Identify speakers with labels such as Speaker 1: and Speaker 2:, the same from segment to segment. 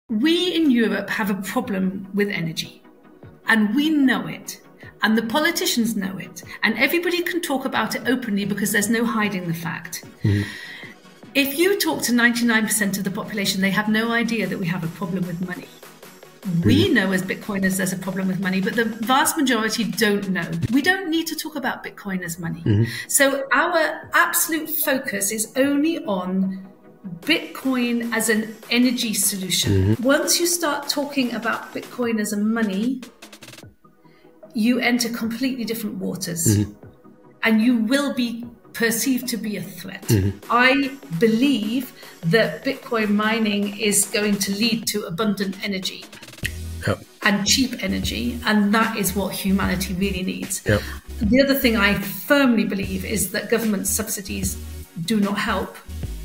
Speaker 1: We in Europe have a problem with energy, and we know it, and the politicians know it, and everybody can talk about it openly because there's no hiding the fact. If you talk to 99% of the population, they have no idea that we have a problem with money. We know as Bitcoiners there's a problem with money, but the vast majority don't know. We don't need to talk about Bitcoin as money. So our absolute focus is only on Bitcoin as an energy solution. Once you start talking about Bitcoin as a money, you enter completely different waters, and you will be perceived to be a threat. I believe that Bitcoin mining is going to lead to abundant energy and cheap energy, and that is what humanity really needs. The other thing I firmly believe is that government subsidies do not help,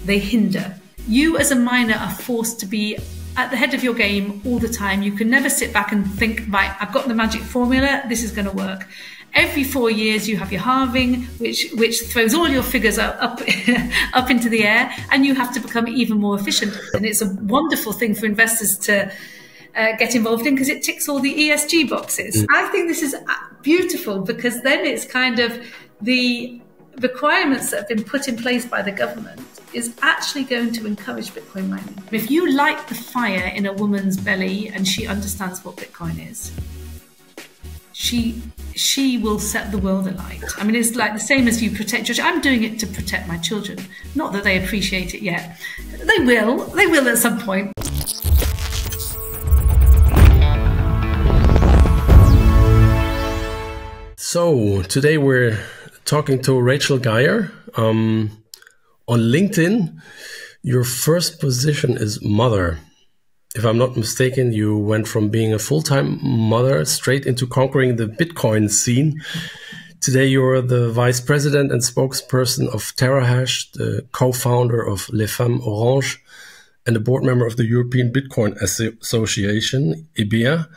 Speaker 1: they hinder. You as a miner are forced to be at the head of your game all the time. You can never sit back and think, right, I've got the magic formula, this is going to work. Every 4 years you have your halving, which throws all your figures up into the air, and you have to become even more efficient. And it's a wonderful thing for investors to get involved in because it ticks all the ESG boxes. I think this is beautiful because then it's kind of the requirements that have been put in place by the government is actually going to encourage Bitcoin mining. If you light the fire in a woman's belly and she understands what Bitcoin is, she will set the world alight. I mean, it's like the same as you protect your children. I'm doing it to protect my children. Not that they appreciate it yet. They will at some point.
Speaker 2: So today we're talking to Rachel Geyer. On LinkedIn, your first position is mother. If I'm not mistaken, you went from being a full-time mother straight into conquering the Bitcoin scene. Today, you're the Vice President and spokesperson of Terahash, the co-founder of Les Femmes Orange, and a board member of the European Bitcoin Association, EBEA.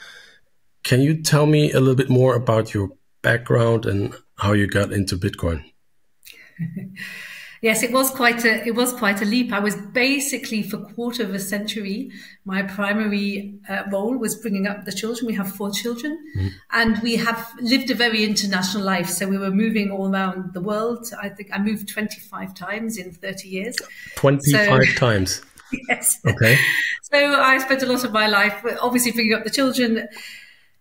Speaker 2: Can you tell me a little bit more about your background and how you got into Bitcoin?
Speaker 1: Yes, it was quite a leap. I was basically for a quarter of a century. My primary role was bringing up the children. We have 4 children, and we have lived a very international life. So we were moving all around the world. I think I moved 25 times in 30 years.
Speaker 2: 25 times.
Speaker 1: Yes.
Speaker 2: Okay.
Speaker 1: So I spent a lot of my life, obviously, bringing up the children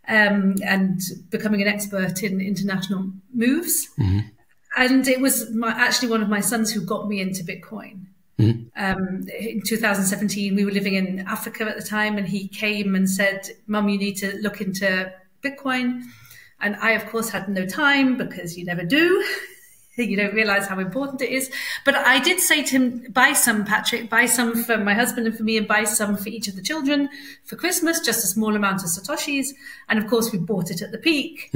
Speaker 1: and becoming an expert in international moves. And it was actually one of my sons who got me into Bitcoin. In 2017, we were living in Africa at the time, and he came and said, "Mum, you need to look into Bitcoin." And I, of course, had no time because you never do. You don't realize how important it is. But I did say to him, buy some, Patrick, buy some for my husband and for me, and buy some for each of the children for Christmas, just a small amount of Satoshis. And of course, we bought it at the peak.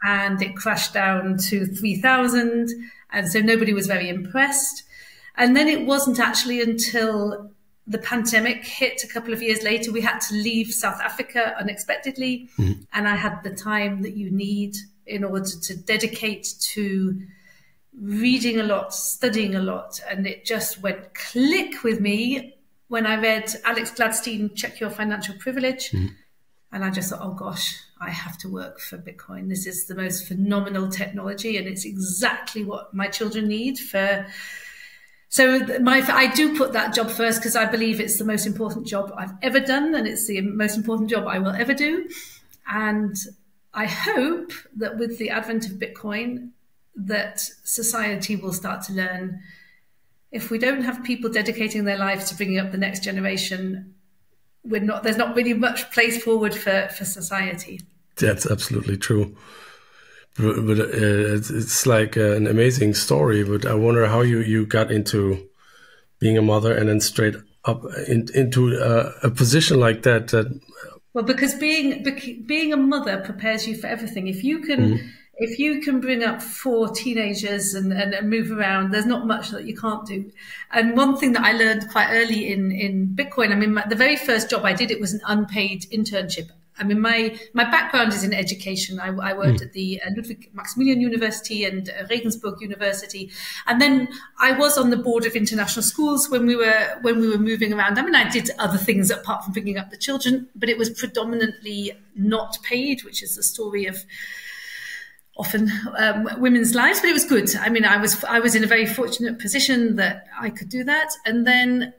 Speaker 1: And it crashed down to 3,000. And so nobody was very impressed. And then it wasn't actually until the pandemic hit a couple of years later, we had to leave South Africa unexpectedly. And I had the time that you need in order to dedicate to reading a lot, studying a lot. And it just went click with me when I read Alex Gladstein, Check Your Financial Privilege. And I just thought, oh gosh, I have to work for Bitcoin. This is the most phenomenal technology, and it's exactly what my children need for. So I do put that job first because I believe it's the most important job I've ever done, and it's the most important job I will ever do. And I hope that with the advent of Bitcoin, that society will start to learn if we don't have people dedicating their lives to bringing up the next generation, there's not really much place forward for society.
Speaker 2: That's absolutely true. But it's like an amazing story. But I wonder how you got into being a mother and then straight up into a position like that.
Speaker 1: Well, because being a mother prepares you for everything. If you can bring up 4 teenagers and move around, there's not much that you can't do. And one thing that I learned quite early in Bitcoin, I mean, the very first job I did, it was an unpaid internship I mean, my background is in education. I worked at the Ludwig Maximilian University and Regensburg University, and then I was on the board of international schools when we were moving around. I mean, I did other things apart from bringing up the children, but it was predominantly not paid, which is the story of often women's lives. But it was good. I mean, I was in a very fortunate position that I could do that, and then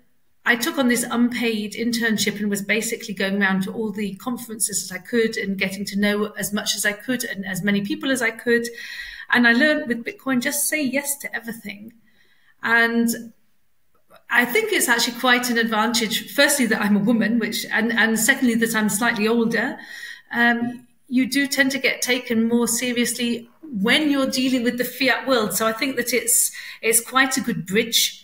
Speaker 1: I took on this unpaid internship and was basically going around to all the conferences as I could and getting to know as much as I could and as many people as I could. And I learned with Bitcoin, just say yes to everything. And I think it's actually quite an advantage, firstly, that I'm a woman, and secondly, that I'm slightly older. You do tend to get taken more seriously when you're dealing with the fiat world. So I think that it's quite a good bridge.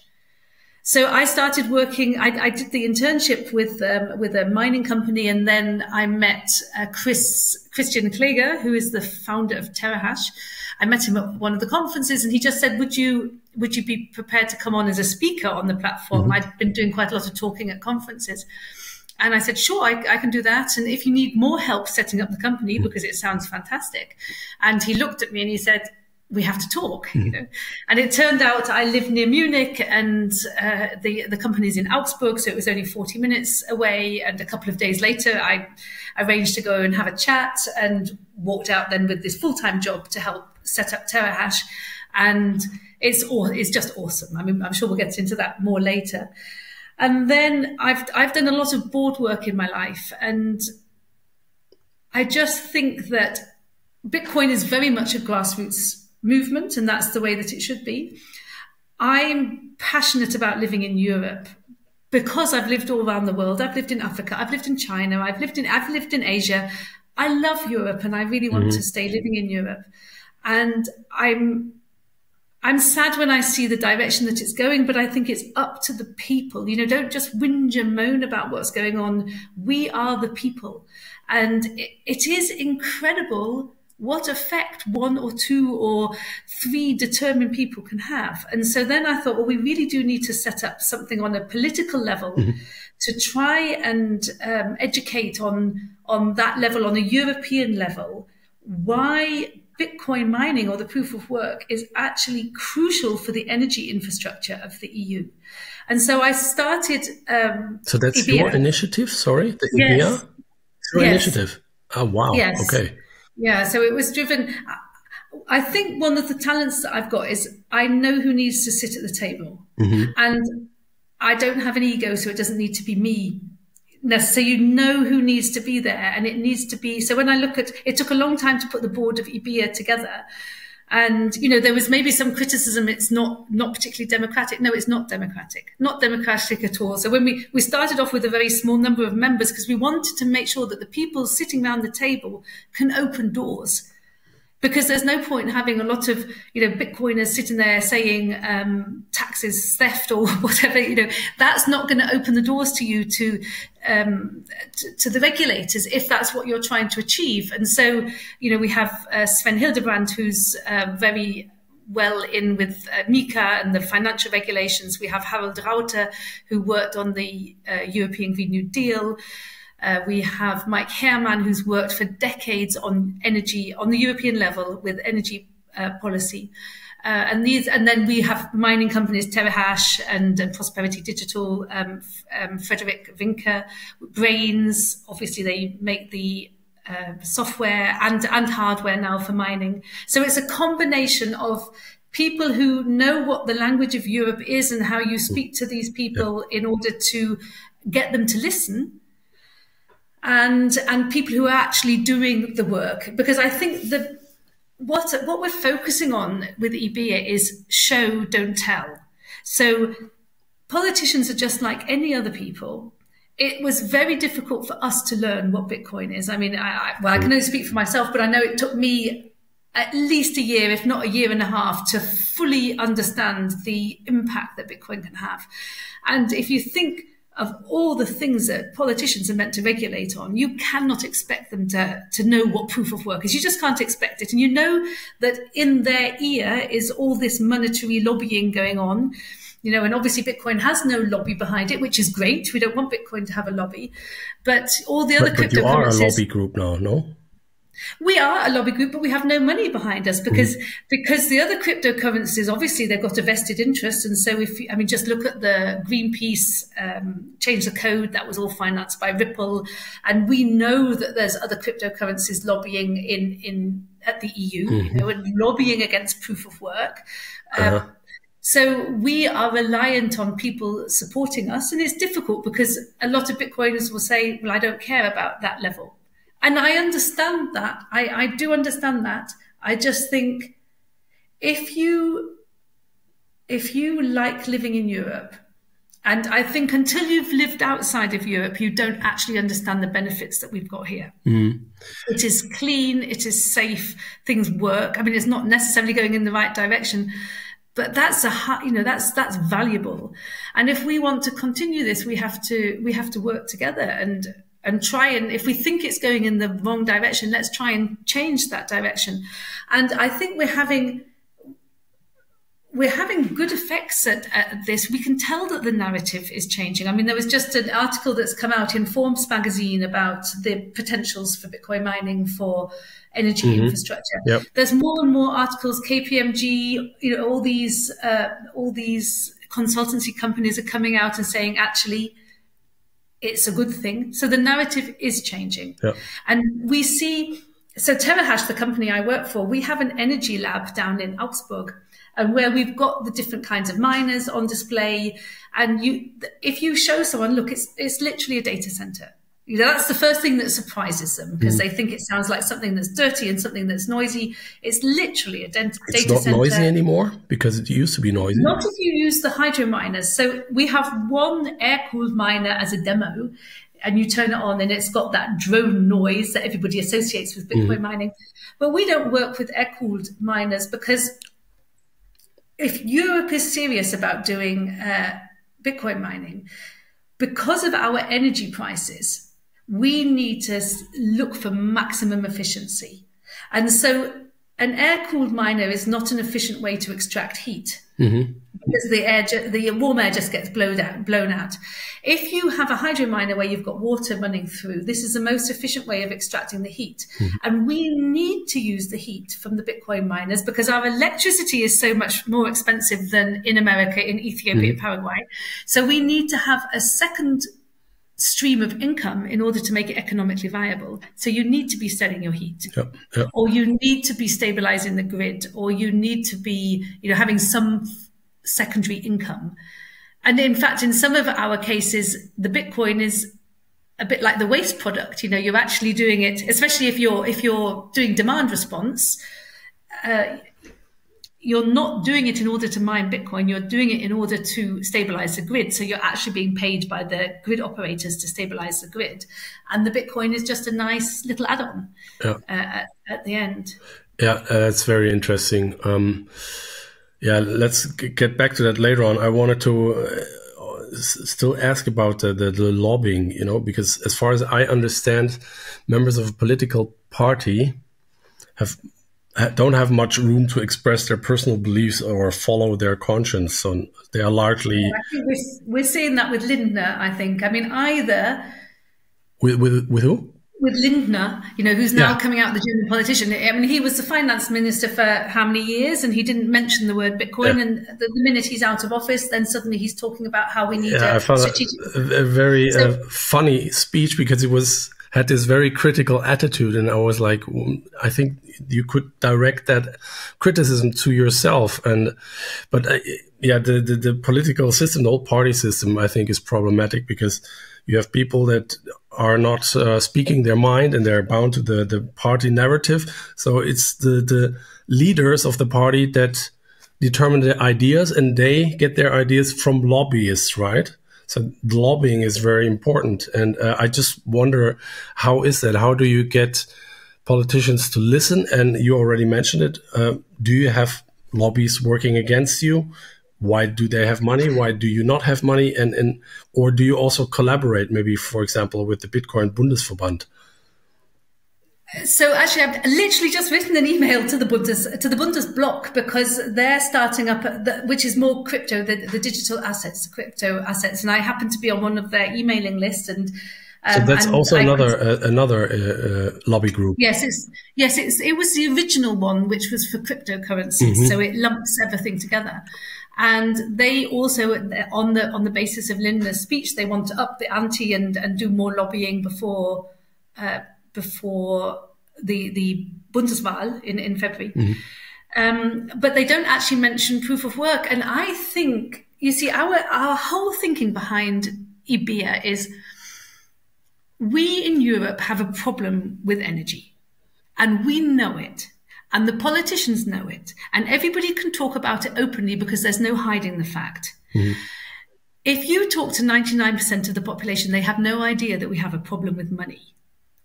Speaker 1: So I started working, I did the internship with a mining company, and then I met Christian Kläger, who is the founder of Terahash. I met him at one of the conferences, and he just said, would you be prepared to come on as a speaker on the platform? I'd been doing quite a lot of talking at conferences. And I said, sure, I can do that. And if you need more help setting up the company, because it sounds fantastic. And he looked at me and he said, we have to talk, you know. And it turned out I live near Munich, and the company's in Augsburg, so it was only 40 minutes away. And a couple of days later, I arranged to go and have a chat and walked out then with this full-time job to help set up Terahash. And it's just awesome. I mean, I'm sure we'll get into that more later. And then I've done a lot of board work in my life, and I just think that Bitcoin is very much a grassroots movement, and that's the way that it should be. I'm passionate about living in Europe because I've lived all around the world. I've lived in Africa, I've lived in China, I've lived in Asia. I love Europe, and I really want to stay living in Europe. And I'm sad when I see the direction that it's going, but I think it's up to the people. You know, don't just whinge and moan about what's going on. We are the people. And it is incredible what effect 1 or 2 or 3 determined people can have. And so then I thought, well, we really do need to set up something on a political level to try and educate on that level, on a European level, why Bitcoin mining or the proof of work is actually crucial for the energy infrastructure of the EU. And so I started...
Speaker 2: so that's EBEA. Your initiative, sorry? The EBEA?
Speaker 1: Yes.
Speaker 2: Your initiative? Oh, wow.
Speaker 1: Yes.
Speaker 2: Okay.
Speaker 1: Yeah, so it was driven... I think one of the talents that I've got is I know who needs to sit at the table. And I don't have an ego, so it doesn't need to be me. So you know who needs to be there, and it needs to be... So when I look at... It took a long time to put the board of EBEA together. And, you know, there was maybe some criticism. It's not particularly democratic. No, it's not democratic. Not democratic at all. So when we started off with a very small number of members because we wanted to make sure that the people sitting around the table can open doors. Because there's no point in having a lot of, you know, Bitcoiners sitting there saying taxes, theft or whatever, you know, that's not going to open the doors to you to the regulators if that's what you're trying to achieve. And so, you know, we have Sven Hildebrand, who's very well in with MiCA and the financial regulations. We have Harald Rauter, who worked on the European Green New Deal. We have Mike Herman, who's worked for decades on energy on the European level with energy policy. And then we have mining companies, Terahash and Prosperity Digital, Frederick Winker, Brains. Obviously, they make the software and hardware now for mining. So it's a combination of people who know what the language of Europe is and how you speak to these people in order to get them to listen. And people who are actually doing the work, because I think that what we're focusing on with EBEA is show, don't tell. So politicians are just like any other people. It was very difficult for us to learn what Bitcoin is. I mean, I can only speak for myself, but I know it took me at least a year, if not a year and a half, to fully understand the impact that Bitcoin can have. And if you think of all the things that politicians are meant to regulate on, you cannot expect them to know what proof of work is. You just can't expect it. And you know that in their ear is all this monetary lobbying going on. and obviously Bitcoin has no lobby behind it, which is great. We don't want Bitcoin to have a lobby, but all the other cryptocurrencies.
Speaker 2: But you are a lobby group now, no?
Speaker 1: We are a lobby group, but we have no money behind us because the other cryptocurrencies, obviously, they've got a vested interest. And so just look at the Greenpeace change the code, that was all financed by Ripple. And we know that there's other cryptocurrencies lobbying at the EU, and lobbying against proof of work. So we are reliant on people supporting us. And it's difficult because a lot of Bitcoiners will say, well, I don't care about that level. And I understand that. I do understand that. I just think if you like living in Europe, and I think until you've lived outside of Europe, you don't actually understand the benefits that we've got here. It is clean, it is safe, things work. I mean, it's not necessarily going in the right direction, but that's that's valuable. And if we want to continue this, we have to work together and try, and if we think it's going in the wrong direction, let's try and change that direction. And I think we're having good effects at this. We can tell that the narrative is changing. I mean, there was just an article that's come out in Forbes magazine about the potentials for Bitcoin mining for energy infrastructure. Yep. There's more and more articles. KPMG, all these consultancy companies are coming out and saying, actually, it's a good thing. So the narrative is changing. Yep. And we see, so Terahash, the company I work for, we have an energy lab down in Augsburg, and where we've got the different kinds of miners on display. And if you show someone, look, it's literally a data center. That's the first thing that surprises them, because they think it sounds like something that's dirty and something that's noisy. It's literally a data center.
Speaker 2: It's not noisy anymore, because it used to be noisy.
Speaker 1: Not if you use the hydro miners. So we have one air-cooled miner as a demo, and you turn it on and it's got that drone noise that everybody associates with Bitcoin mining. But we don't work with air-cooled miners, because if Europe is serious about doing Bitcoin mining, because of our energy prices, we need to look for maximum efficiency. And so an air-cooled miner is not an efficient way to extract heat, because the warm air just gets blown out. If you have a hydro miner where you've got water running through, this is the most efficient way of extracting the heat. And we need to use the heat from the Bitcoin miners, because our electricity is so much more expensive than in America, in Ethiopia, Paraguay. So we need to have a second stream of income in order to make it economically viable. So you need to be selling your heat, or you need to be stabilizing the grid, or you need to be, having some secondary income. And in fact, in some of our cases, the Bitcoin is a bit like the waste product. You're actually doing it, especially if you're doing demand response. You're not doing it in order to mine Bitcoin. You're doing it in order to stabilize the grid. So you're actually being paid by the grid operators to stabilize the grid. And the Bitcoin is just a nice little add-on at the end.
Speaker 2: Yeah, that's very interesting. Let's get back to that later on. I wanted to still ask about the lobbying, because as far as I understand, members of a political party don't have much room to express their personal beliefs or follow their conscience. So they are largely...
Speaker 1: I think we're seeing that with Lindner, I think. I mean, either...
Speaker 2: With who?
Speaker 1: With Lindner, who's now coming out, the German politician. I mean, he was the finance minister for how many years, and he didn't mention the word Bitcoin. Yeah. And the minute he's out of office, then suddenly he's talking about how we need
Speaker 2: I found a very funny speech, because it had this very critical attitude, and I was like, I think you could direct that criticism to yourself. But the political system, the whole party system, I think is problematic, because you have people that are not speaking their mind, and they're bound to the party narrative. So it's the leaders of the party that determine the ideas, and they get their ideas from lobbyists, right? So the lobbying is very important. And I just wonder, how is that? How do you get politicians to listen? And you already mentioned it. Do you have lobbyists working against you? Why do they have money? Why do you not have money? Or do you also collaborate, maybe, for example, with the Bitcoin Bundesverband?
Speaker 1: So actually, I've literally just written an email to the Bundesblock, because they're starting up, which is more crypto, the digital assets, the crypto assets, and I happen to be on one of their emailing lists. And
Speaker 2: so that's also another lobby group.
Speaker 1: Yes, it was the original one, which was for cryptocurrencies. So it lumps everything together. And they also, on the basis of Linda's speech, they want to up the ante and do more lobbying before the Bundeswahl in February. But they don't actually mention proof of work. And I think, you see, our whole thinking behind EBEA is, we in Europe have a problem with energy, and we know it, and the politicians know it, and everybody can talk about it openly because there's no hiding the fact. If you talk to 99% of the population, they have no idea that we have a problem with money.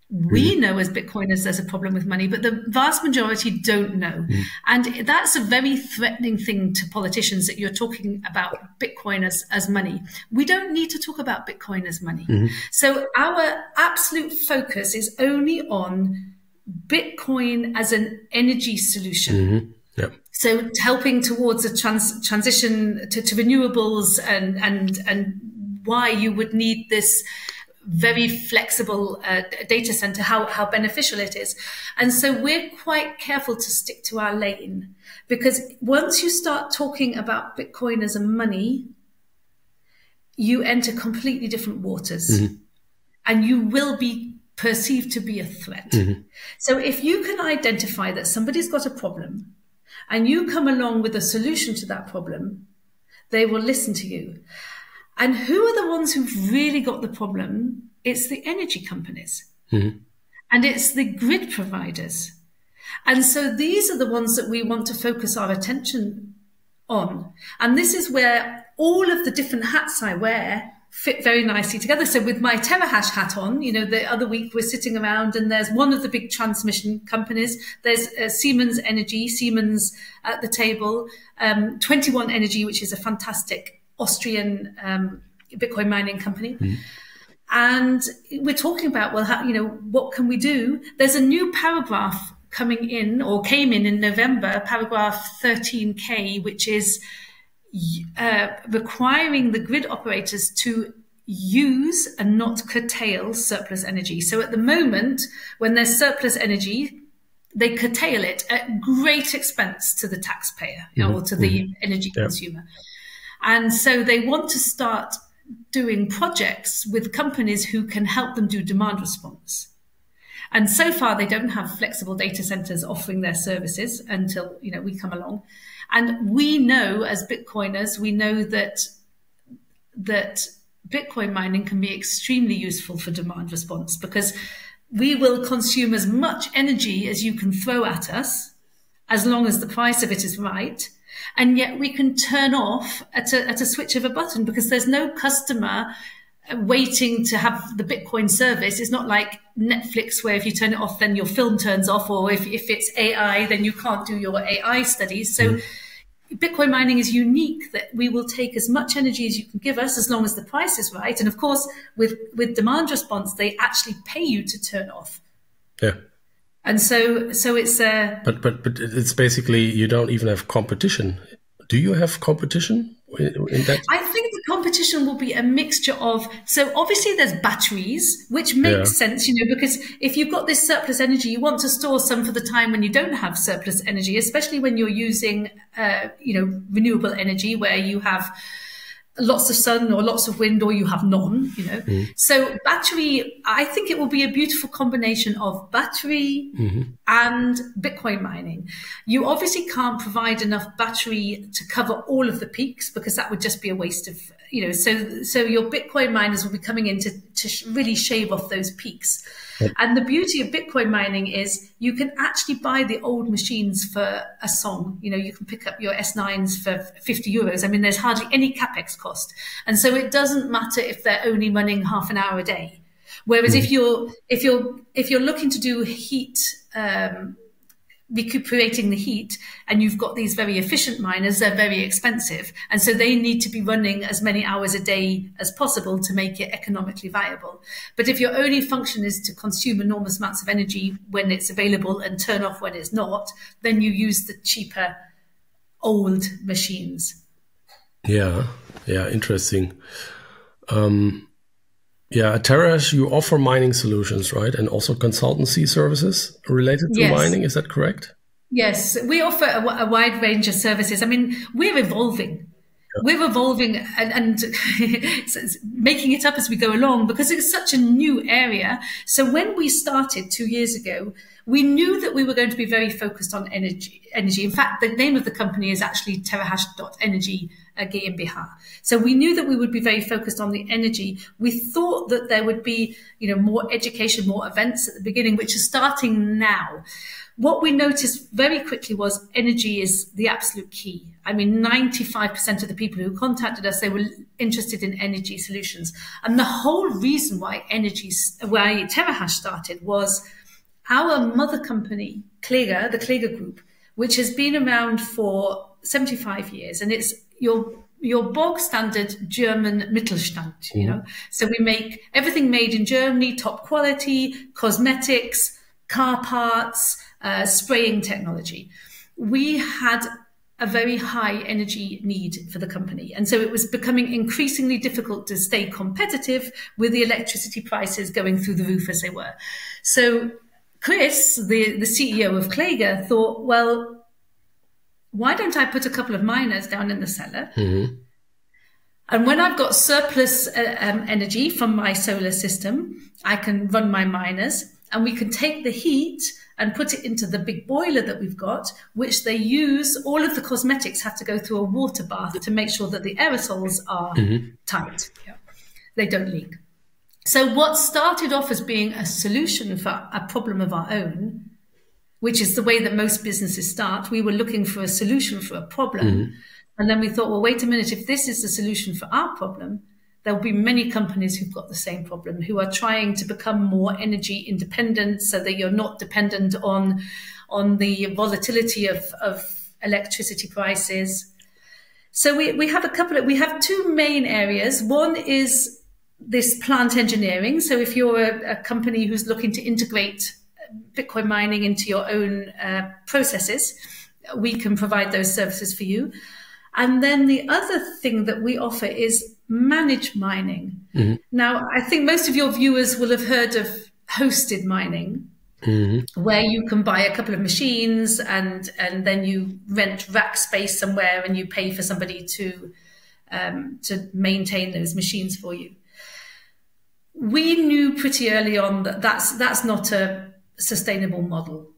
Speaker 1: We know as Bitcoiners there's a problem with money, but the vast majority don't know. And that's a very threatening thing to politicians, that you're talking about Bitcoin as money. We don't need to talk about Bitcoin as money. So our absolute focus is only on Bitcoin as an energy solution. So helping towards a transition to renewables, and why you would need this very flexible data center, how beneficial it is. And so we're quite careful to stick to our lane, because once you start talking about Bitcoin as a money, you enter completely different waters, and you will be perceived to be a threat. So if you can identify that somebody's got a problem and you come along with a solution to that problem, they will listen to you. And who are the ones who've really got the problem? It's the energy companies, and it's the grid providers. And so these are the ones that we want to focus our attention on. And this is where all of the different hats I wear fit very nicely together. So with my Terahash hat on, you know, the other week we're sitting around and there's one of the big transmission companies. There's Siemens Energy, Siemens at the table, 21 Energy, which is a fantastic Austrian Bitcoin mining company. And we're talking about, well, how, you know, what can we do? There's a new paragraph coming in, or came in November, paragraph 13K, which is requiring the grid operators to use and not curtail surplus energy. So at the moment, when there's surplus energy, they curtail it at great expense to the taxpayer, you know, or to the energy consumer. And so they want to start doing projects with companies who can help them do demand response. And so far, they don't have flexible data centers offering their services until, you know, we come along. And we know, as Bitcoiners, we know that Bitcoin mining can be extremely useful for demand response, because we will consume as much energy as you can throw at us, as long as the price of it is right. And yet we can turn off at a switch of a button, because there's no customer waiting to have the Bitcoin service. It's not like Netflix, where if you turn it off, then your film turns off, or if it's AI, then you can't do your AI studies. So Bitcoin mining is unique, that we will take as much energy as you can give us, as long as the price is right. And of course, with demand response, they actually pay you to turn off. And so it's
Speaker 2: but it's basically, you don't even have competition. Do you have competition in that?
Speaker 1: I think the competition will be a mixture of, so obviously there's batteries, which makes sense, you know, because if you've got this surplus energy, you want to store some for the time when you don't have surplus energy, especially when you're using, you know, renewable energy, where you have lots of sun or lots of wind, or you have none, you know. So battery, I think it will be a beautiful combination of battery and Bitcoin mining. You obviously can't provide enough battery to cover all of the peaks, because that would just be a waste of, you know, so your Bitcoin miners will be coming in to really shave off those peaks. And the beauty of Bitcoin mining is you can actually buy the old machines for a song. You know, you can pick up your S9s for 50 euros. I mean, there's hardly any capex cost. And so it doesn't matter if they're only running half an hour a day. Whereas if you're looking to do heat recuperating the heat, and you've got these very efficient miners, they're very expensive. And so they need to be running as many hours a day as possible to make it economically viable. But if your only function is to consume enormous amounts of energy when it's available and turn off when it's not, then you use the cheaper old machines.
Speaker 2: Yeah, interesting. At Terahash, you offer mining solutions, right? And also consultancy services related to mining. Is that correct?
Speaker 1: Yes, we offer a wide range of services. I mean, we're evolving. Yeah. We're evolving and making it up as we go along because it's such a new area. So when we started 2 years ago, we knew that we were going to be very focused on energy. In fact, the name of the company is actually Terahash.energy GmbH. So we knew that we would be very focused on the energy. We thought that there would be, more education, more events at the beginning, which are starting now. What we noticed very quickly was energy is the absolute key. I mean, 95% of the people who contacted us, they were interested in energy solutions. And the whole reason why Terahash started was our mother company, Geyer, the Geyer Group, which has been around for 75 years. And it's your bog standard German Mittelstand, So we make everything made in Germany, top quality, cosmetics, car parts, spraying technology. We had a very high energy need for the company. And so it was becoming increasingly difficult to stay competitive with the electricity prices going through the roof as they were. So Chris, the CEO of Geyer, thought, well, why don't I put a couple of miners down in the cellar? Mm-hmm. And when I've got surplus energy from my solar system, I can run my miners and we can take the heat and put it into the big boiler that we've got, which they use. All of the cosmetics have to go through a water bath to make sure that the aerosols are tight. Yeah. They don't leak. So what started off as being a solution for a problem of our own, which is the way that most businesses start, we were looking for a solution for a problem. Mm-hmm. And then we thought, well, wait a minute, if this is the solution for our problem, there'll be many companies who've got the same problem, who are trying to become more energy independent so that you're not dependent on the volatility of electricity prices. So we have two main areas. One is this plant engineering. So if you're a company who's looking to integrate Bitcoin mining into your own processes, we can provide those services for you. And then the other thing that we offer is managed mining. Mm-hmm. Now, I think most of your viewers will have heard of hosted mining, where you can buy a couple of machines and then you rent rack space somewhere and you pay for somebody to maintain those machines for you. We knew pretty early on that that's not a sustainable model.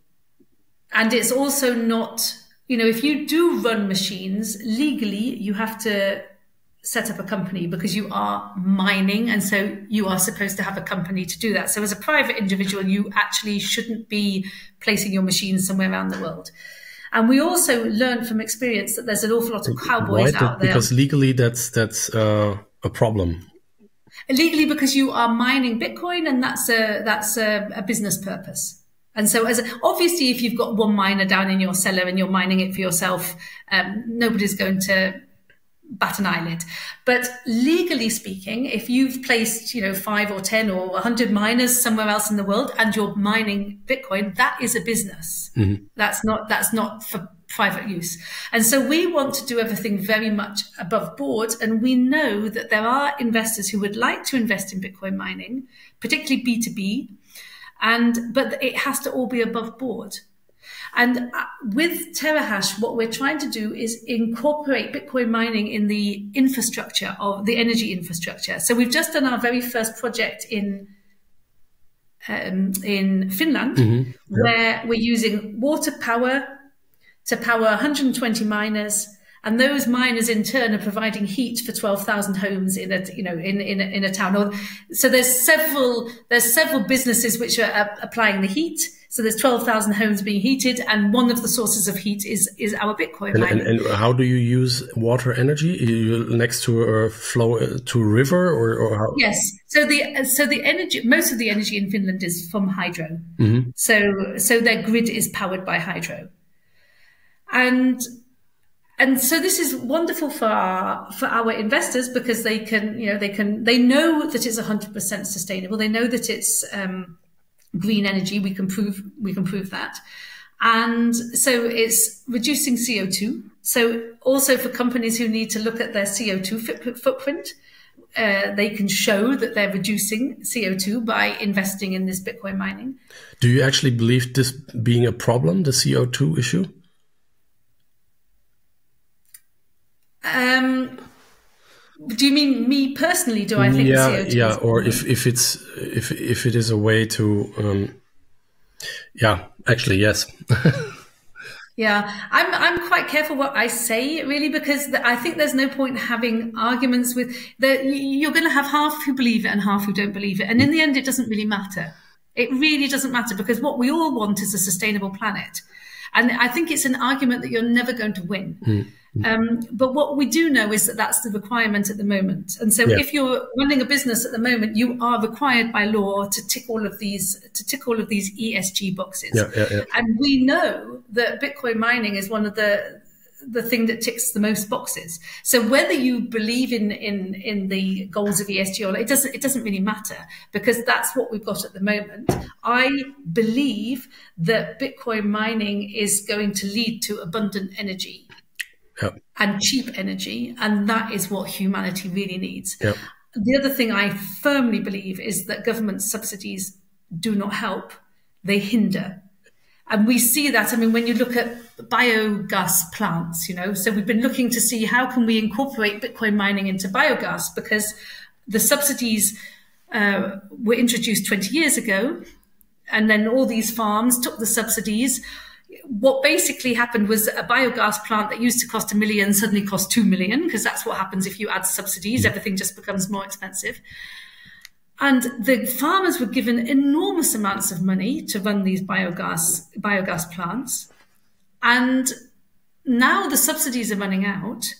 Speaker 1: And it's also not, if you do run machines legally, you have to set up a company because you are mining. And so you are supposed to have a company to do that. So as a private individual, you actually shouldn't be placing your machines somewhere around the world. And we also learned from experience that there's an awful lot of cowboys out there.
Speaker 2: Because legally that's a problem.
Speaker 1: Legally, because you are mining Bitcoin, and that's a business purpose. And so obviously, if you've got one miner down in your cellar and you're mining it for yourself, nobody's going to bat an eyelid. But legally speaking, if you've placed, 5 or 10 or 100 miners somewhere else in the world and you're mining Bitcoin, that is a business. Mm-hmm. That's not for private use. And so we want to do everything very much above board. And we know that there are investors who would like to invest in Bitcoin mining, particularly B2B, but it has to all be above board. And with Terahash, what we're trying to do is incorporate Bitcoin mining in the infrastructure of the energy infrastructure. So we've just done our very first project in Finland, where we're using water power to power 120 miners, and those miners in turn are providing heat for 12,000 homes in a town. So there's several businesses which are applying the heat. So there's 12,000 homes being heated, and one of the sources of heat is our Bitcoin mining.
Speaker 2: And how do you use water energy? You next to a to a river, or how?
Speaker 1: Yes. So the energy, most of the energy in Finland is from hydro. So their grid is powered by hydro, and so this is wonderful for our investors, because they know that it's 100% sustainable. They know that it's green energy. We can prove that. And so it's reducing CO2. So also for companies who need to look at their CO2 footprint, they can show that they're reducing CO2 by investing in this Bitcoin mining.
Speaker 2: Do you actually believe this being a problem, the CO2 issue?
Speaker 1: Do you mean me personally? Do I think CO2
Speaker 2: is or if it is a way to actually, yes.
Speaker 1: Yeah, I'm quite careful what I say, really, because I think there's no point having arguments with you're going to have half who believe it and half who don't believe it, and in the end it doesn't really matter. It really doesn't matter, because what we all want is a sustainable planet. And I think it's an argument that you're never going to win. But what we do know is that that's the requirement at the moment. And so if you're running a business at the moment, you are required by law to tick all of these ESG boxes. And we know that Bitcoin mining is one of the thing that ticks the most boxes. So whether you believe in the goals of ESG or not, it doesn't really matter, because that's what we've got at the moment. I believe that Bitcoin mining is going to lead to abundant energy and cheap energy, and that is what humanity really needs. The other thing I firmly believe is that government subsidies do not help, they hinder. And we see that, I mean, when you look at biogas plants, so we've been looking to see how can we incorporate Bitcoin mining into biogas, because the subsidies were introduced 20 years ago, and then all these farms took the subsidies. What basically happened was a biogas plant that used to cost $1 million suddenly cost $2 million, because that's what happens if you add subsidies, everything just becomes more expensive. And the farmers were given enormous amounts of money to run these biogas plants. And now the subsidies are running out.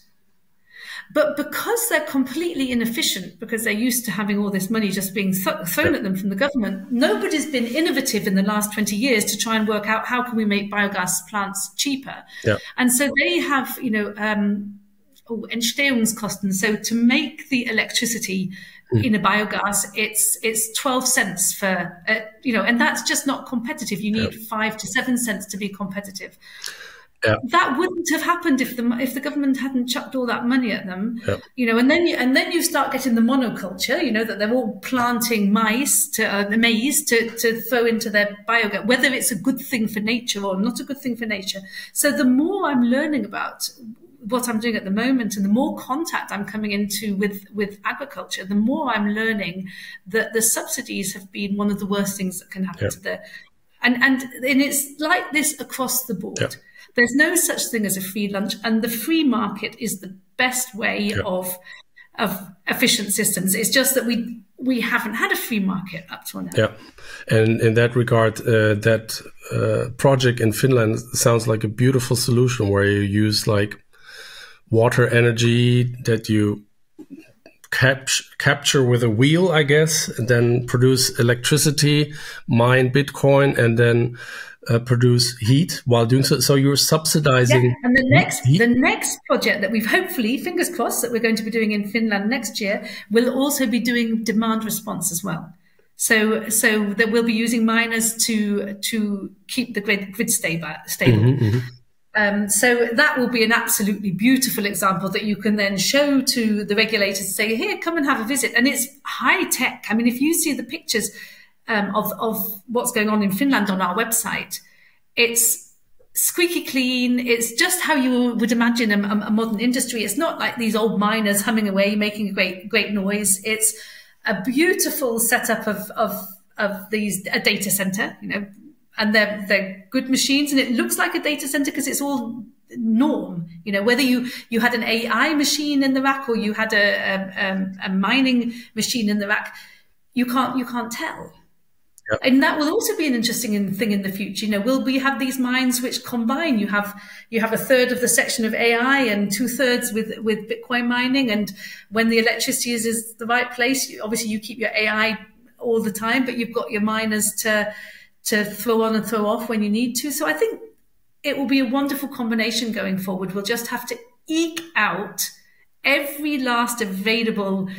Speaker 1: But because they're completely inefficient, because they're used to having all this money just being thrown at them from the government, nobody's been innovative in the last 20 years to try and work out how can we make biogas plants cheaper. And so they have, Entstehungskosten. So to make the electricity in a biogas, it's 12 cents for, and that's just not competitive. You need 5 to 7 cents to be competitive. That wouldn't have happened if the government hadn't chucked all that money at them, and then you start getting the monoculture, that they're all planting maize to throw into their biogas, whether it's a good thing for nature or not a good thing for nature. So the more I'm learning about what I'm doing at the moment, and the more contact I'm coming into with agriculture, the more I'm learning that the subsidies have been one of the worst things that can happen to the, and it's like this across the board. There's no such thing as a free lunch, and the free market is the best way of efficient systems. It's just that we haven't had a free market up to now.
Speaker 2: And in that regard, that project in Finland sounds like a beautiful solution, where you use like water energy that you capture with a wheel, I guess, and then produce electricity, mine Bitcoin, and then produce heat while doing so. So you're subsidizing.
Speaker 1: And the next project that we've hopefully, fingers crossed, that we're going to be doing in Finland next year will also be doing demand response as well. So that we'll be using miners to keep the grid stable. So that will be an absolutely beautiful example that you can then show to the regulators, say, here, come and have a visit. And it's high tech. I mean, if you see the pictures of what's going on in Finland on our website, it's squeaky clean. It's just how you would imagine a modern industry. It's not like these old miners humming away, making a great noise. It's a beautiful setup of a data center, and they're good machines, and it looks like a data center because it's all norm. Whether you had an AI machine in the rack or you had a mining machine in the rack, you can't tell.
Speaker 2: Yep.
Speaker 1: And that will also be an interesting thing in the future. You know, will we have these mines which combine? You have a third of the section of AI and 2/3 with Bitcoin mining. And when the electricity is the right place, obviously you keep your AI all the time, but you've got your miners to throw on and throw off when you need to. So I think it will be a wonderful combination going forward. We'll just have to eke out every last available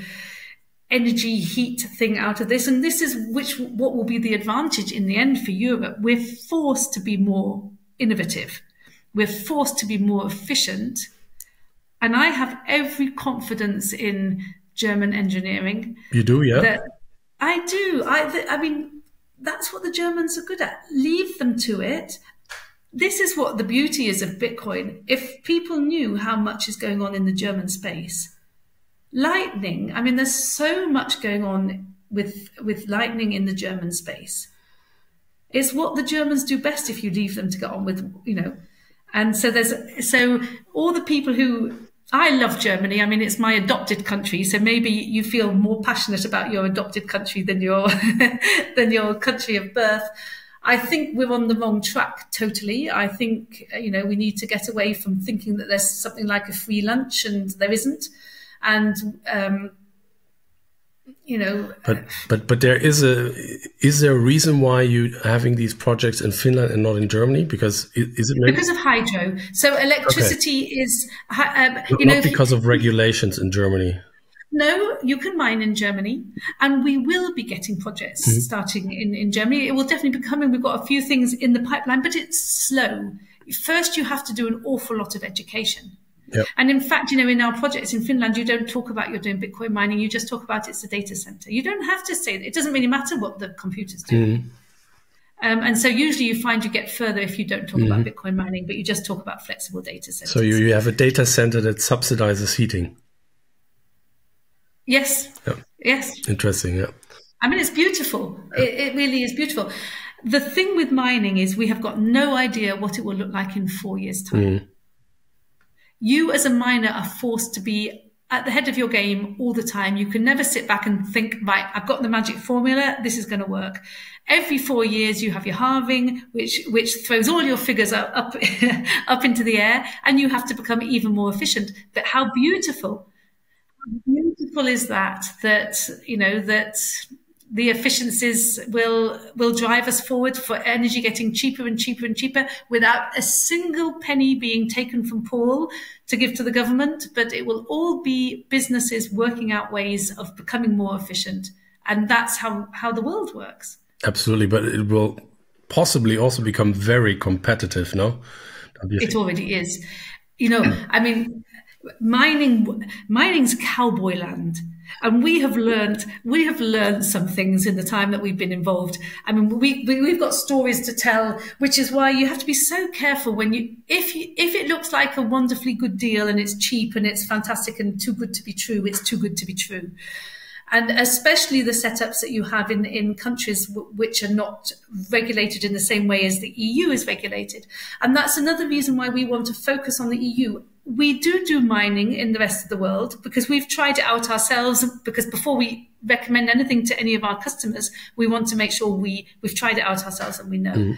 Speaker 1: energy heat thing out of this. And this is what will be the advantage in the end for Europe. We're forced to be more innovative. We're forced to be more efficient. And I have every confidence in German engineering.
Speaker 2: You do, yeah?
Speaker 1: I do. I mean, that's what the Germans are good at. Leave them to it. This is what the beauty is of Bitcoin. If people knew how much is going on in the German space, Lightning, I mean, there's so much going on with Lightning in the German space. It's what the Germans do best if you leave them to get on with, you know. And so so all the people who, I love Germany. I mean, it's my adopted country. So maybe you feel more passionate about your adopted country than your country of birth. I think we're on the wrong track totally. I think, you know, we need to get away from thinking that there's something like a free lunch, and there isn't. And you know,
Speaker 2: but there is there a reason why you having these projects in Finland and not in Germany? Because is it maybe?
Speaker 1: Because of hydro? So electricity is
Speaker 2: not because of regulations in Germany.
Speaker 1: No, you can mine in Germany, and we will be getting projects starting in Germany. It will definitely be coming. We've got a few things in the pipeline, but it's slow. First, you have to do an awful lot of education.
Speaker 2: Yep.
Speaker 1: And in fact, you know, in our projects in Finland, you don't talk about you're doing Bitcoin mining. You just talk about it's a data center. You don't have to say that. It doesn't really matter what the computers do. And so usually you find you get further if you don't talk about Bitcoin mining, but you just talk about flexible data centers.
Speaker 2: So you have a data center that subsidizes heating.
Speaker 1: Yes.
Speaker 2: Yep.
Speaker 1: Yes.
Speaker 2: Interesting. Yeah.
Speaker 1: I mean, it's beautiful. Yep. It really is beautiful. The thing with mining is we have got no idea what it will look like in 4 years' time. You as a miner are forced to be at the head of your game all the time. You can never sit back and think, right, I've got the magic formula, this is going to work. Every 4 years you have your halving, which throws all your figures up into the air, and you have to become even more efficient. But how beautiful is that you know, that the efficiencies will drive us forward for energy getting cheaper and cheaper and cheaper without a single penny being taken from Paul to give to the government. But it will all be businesses working out ways of becoming more efficient. And that's how the world works.
Speaker 2: Absolutely. But it will possibly also become very competitive, no?
Speaker 1: It already is. You know, I mean, mining's cowboy land. And we have learned some things in the time that we've been involved. I mean, we've got stories to tell, which is why you have to be so careful when if it looks like a wonderfully good deal and it's cheap and it's fantastic and too good to be true, it's too good to be true. And especially the setups that you have in countries which are not regulated in the same way as the EU is regulated. And that's another reason why we want to focus on the EU. We do mining in the rest of the world because we've tried it out ourselves, because before we recommend anything to any of our customers, we want to make sure we've tried it out ourselves and we know.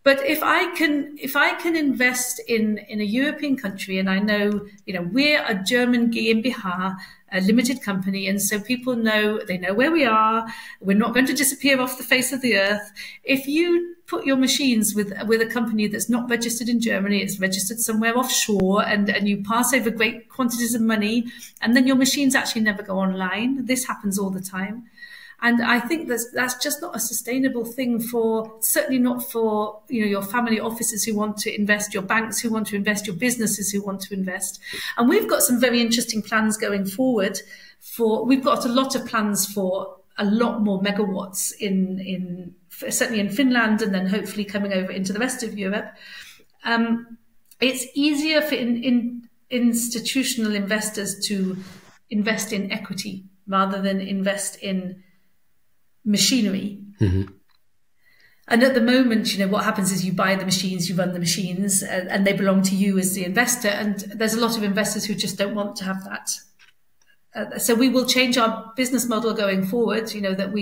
Speaker 1: But if I can invest in a European country, and I know, you know, we're a German GmbH, a limited company, and so people know where we are. We're not going to disappear off the face of the earth. If you put your machines with a company that's not registered in Germany, it's registered somewhere offshore, and you pass over great quantities of money, and then your machines actually never go online. This happens all the time. And I think that's just not a sustainable thing certainly not for, you know, your family offices who want to invest, your banks who want to invest, your businesses who want to invest. And we've got some very interesting plans going forward we've got a lot of plans for a lot more megawatts certainly in Finland, and then hopefully coming over into the rest of Europe. It's easier for institutional investors to invest in equity rather than invest in machinery. And at the moment, you know, what happens is you buy the machines, you run the machines, and they belong to you as the investor. And there's a lot of investors who just don't want to have that So we will change our business model going forward, you know, that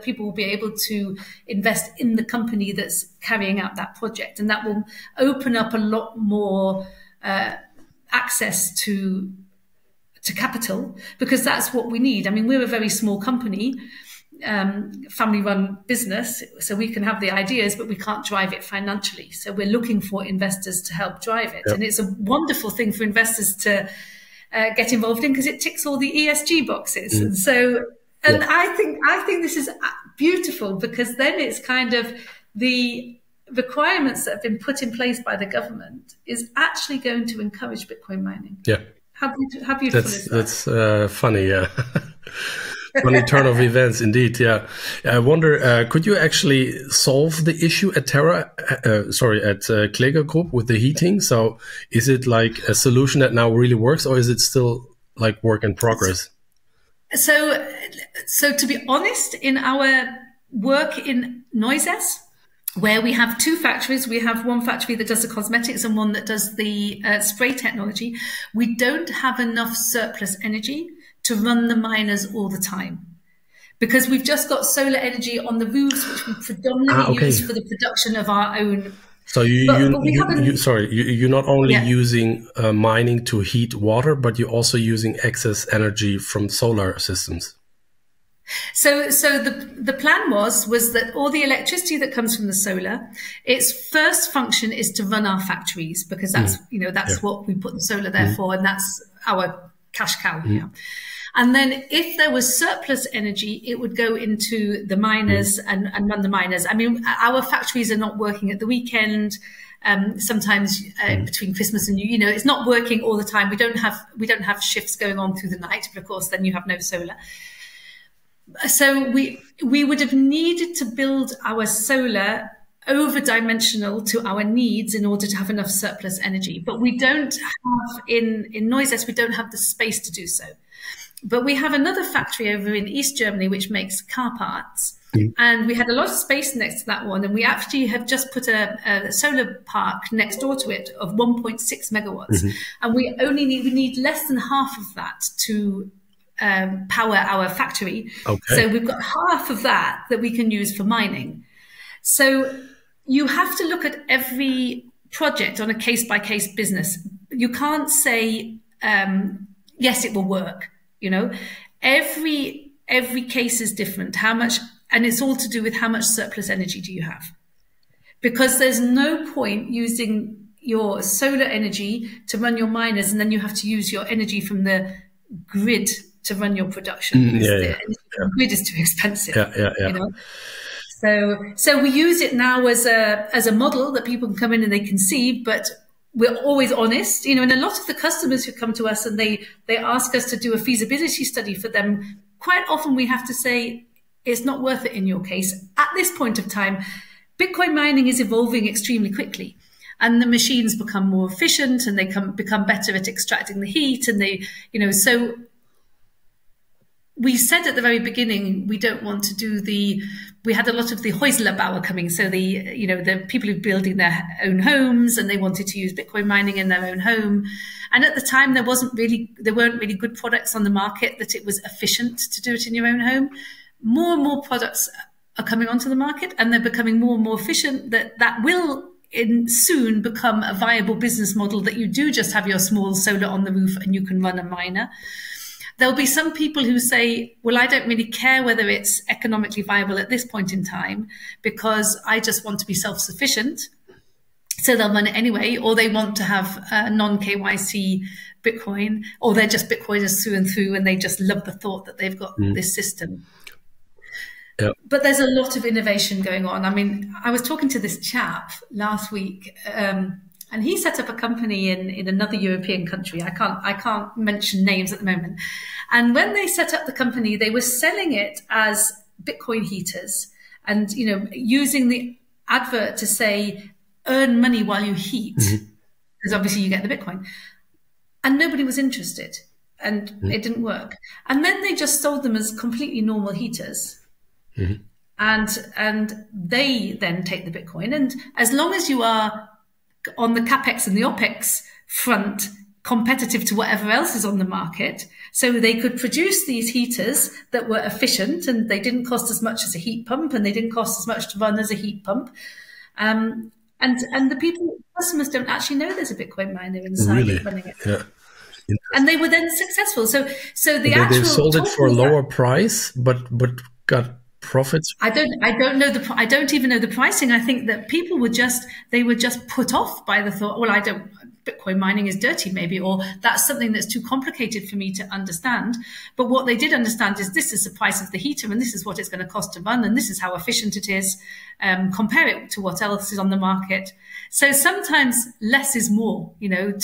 Speaker 1: people will be able to invest in the company that's carrying out that project. And that will open up a lot more access to capital, because that's what we need. I mean, we're a very small company, family-run business, so we can have the ideas, but we can't drive it financially. So we're looking for investors to help drive it. Yep. And it's a wonderful thing for investors to get involved in, because it ticks all the ESG boxes. And so, and I think this is beautiful, because then it's kind of the requirements that have been put in place by the government is actually going to encourage Bitcoin mining.
Speaker 2: Yeah.
Speaker 1: How beautiful is that?
Speaker 2: That's funny, yeah. Funny turn of events, indeed. Yeah, I wonder, could you actually solve the issue at Kläger Group with the heating? So, is it like a solution that now really works, or is it still like work in progress?
Speaker 1: So to be honest, in our work in Neuses, where we have two factories, we have one factory that does the cosmetics and one that does the spray technology. We don't have enough surplus energy to run the miners all the time, because we've just got solar energy on the roofs, which we predominantly use for the production of our own. So
Speaker 2: you're not only using mining to heat water, but you're also using excess energy from solar systems.
Speaker 1: So the plan was that all the electricity that comes from the solar, its first function is to run our factories, because that's that's what we put the solar there for, and that's our cash cow. Yeah. And then if there was surplus energy, it would go into the miners and run the miners. I mean, our factories are not working at the weekend. Sometimes between Christmas and New, it's not working all the time. We don't have shifts going on through the night, but of course then you have no solar. So we would have needed to build our solar over-dimensional to our needs in order to have enough surplus energy. But we don't have, in Neuses, we don't have the space to do so. But we have another factory over in East Germany which makes car parts. And we had a lot of space next to that one. And we actually have just put a solar park next door to it of 1.6 megawatts. And we need less than half of that to power our factory. So we've got half of that we can use for mining. So you have to look at every project on a case-by-case business. You can't say, yes, it will work. Every case is different. How much, and it's all to do with how much surplus energy do you have? Because there's no point using your solar energy to run your miners, and then you have to use your energy from the grid to run your production. The grid is too expensive. So we use it now as a model that people can come in and they can see, but we're always honest, and a lot of the customers who come to us and they ask us to do a feasibility study for them, quite often we have to say, it's not worth it in your case. At this point of time, Bitcoin mining is evolving extremely quickly, and the machines become more efficient and they become better at extracting the heat, and so we said at the very beginning, we don't want to do we had a lot of the Häuslerbauer coming. So the people who are building their own homes, and they wanted to use Bitcoin mining in their own home. And at the time, there weren't really good products on the market that it was efficient to do it in your own home. More and more products are coming onto the market, and they're becoming more and more efficient. That will soon become a viable business model, that you do just have your small solar on the roof and you can run a miner. There'll be some people who say, well, I don't really care whether it's economically viable at this point in time, because I just want to be self-sufficient. So they'll run it anyway, or they want to have non-KYC Bitcoin, or they're just Bitcoiners through and through, and they just love the thought that they've got this system. But there's a lot of innovation going on. I mean, I was talking to this chap last week, and he set up a company in another European country. I can't mention names at the moment. And when they set up the company, they were selling it as Bitcoin heaters, and using the advert to say, earn money while you heat, because obviously you get the Bitcoin. And nobody was interested, and it didn't work. And then they just sold them as completely normal heaters. And they then take the Bitcoin. And as long as you are on the CapEx and the OpEx front competitive to whatever else is on the market. So they could produce these heaters that were efficient, and they didn't cost as much as a heat pump, and they didn't cost as much to run as a heat pump. And the customers don't actually know there's a Bitcoin miner inside running it.
Speaker 2: Yeah.
Speaker 1: And they were then successful. So they
Speaker 2: sold it for a lower price, but got profits.
Speaker 1: I don't know I don't even know the pricing. I think that people were just put off by the thought, well, Bitcoin mining is dirty maybe, or that's something that's too complicated for me to understand. But what they did understand is this is the price of the heater, and this is what it's going to cost to run, and this is how efficient it is. Compare it to what else is on the market. So sometimes less is more, you know,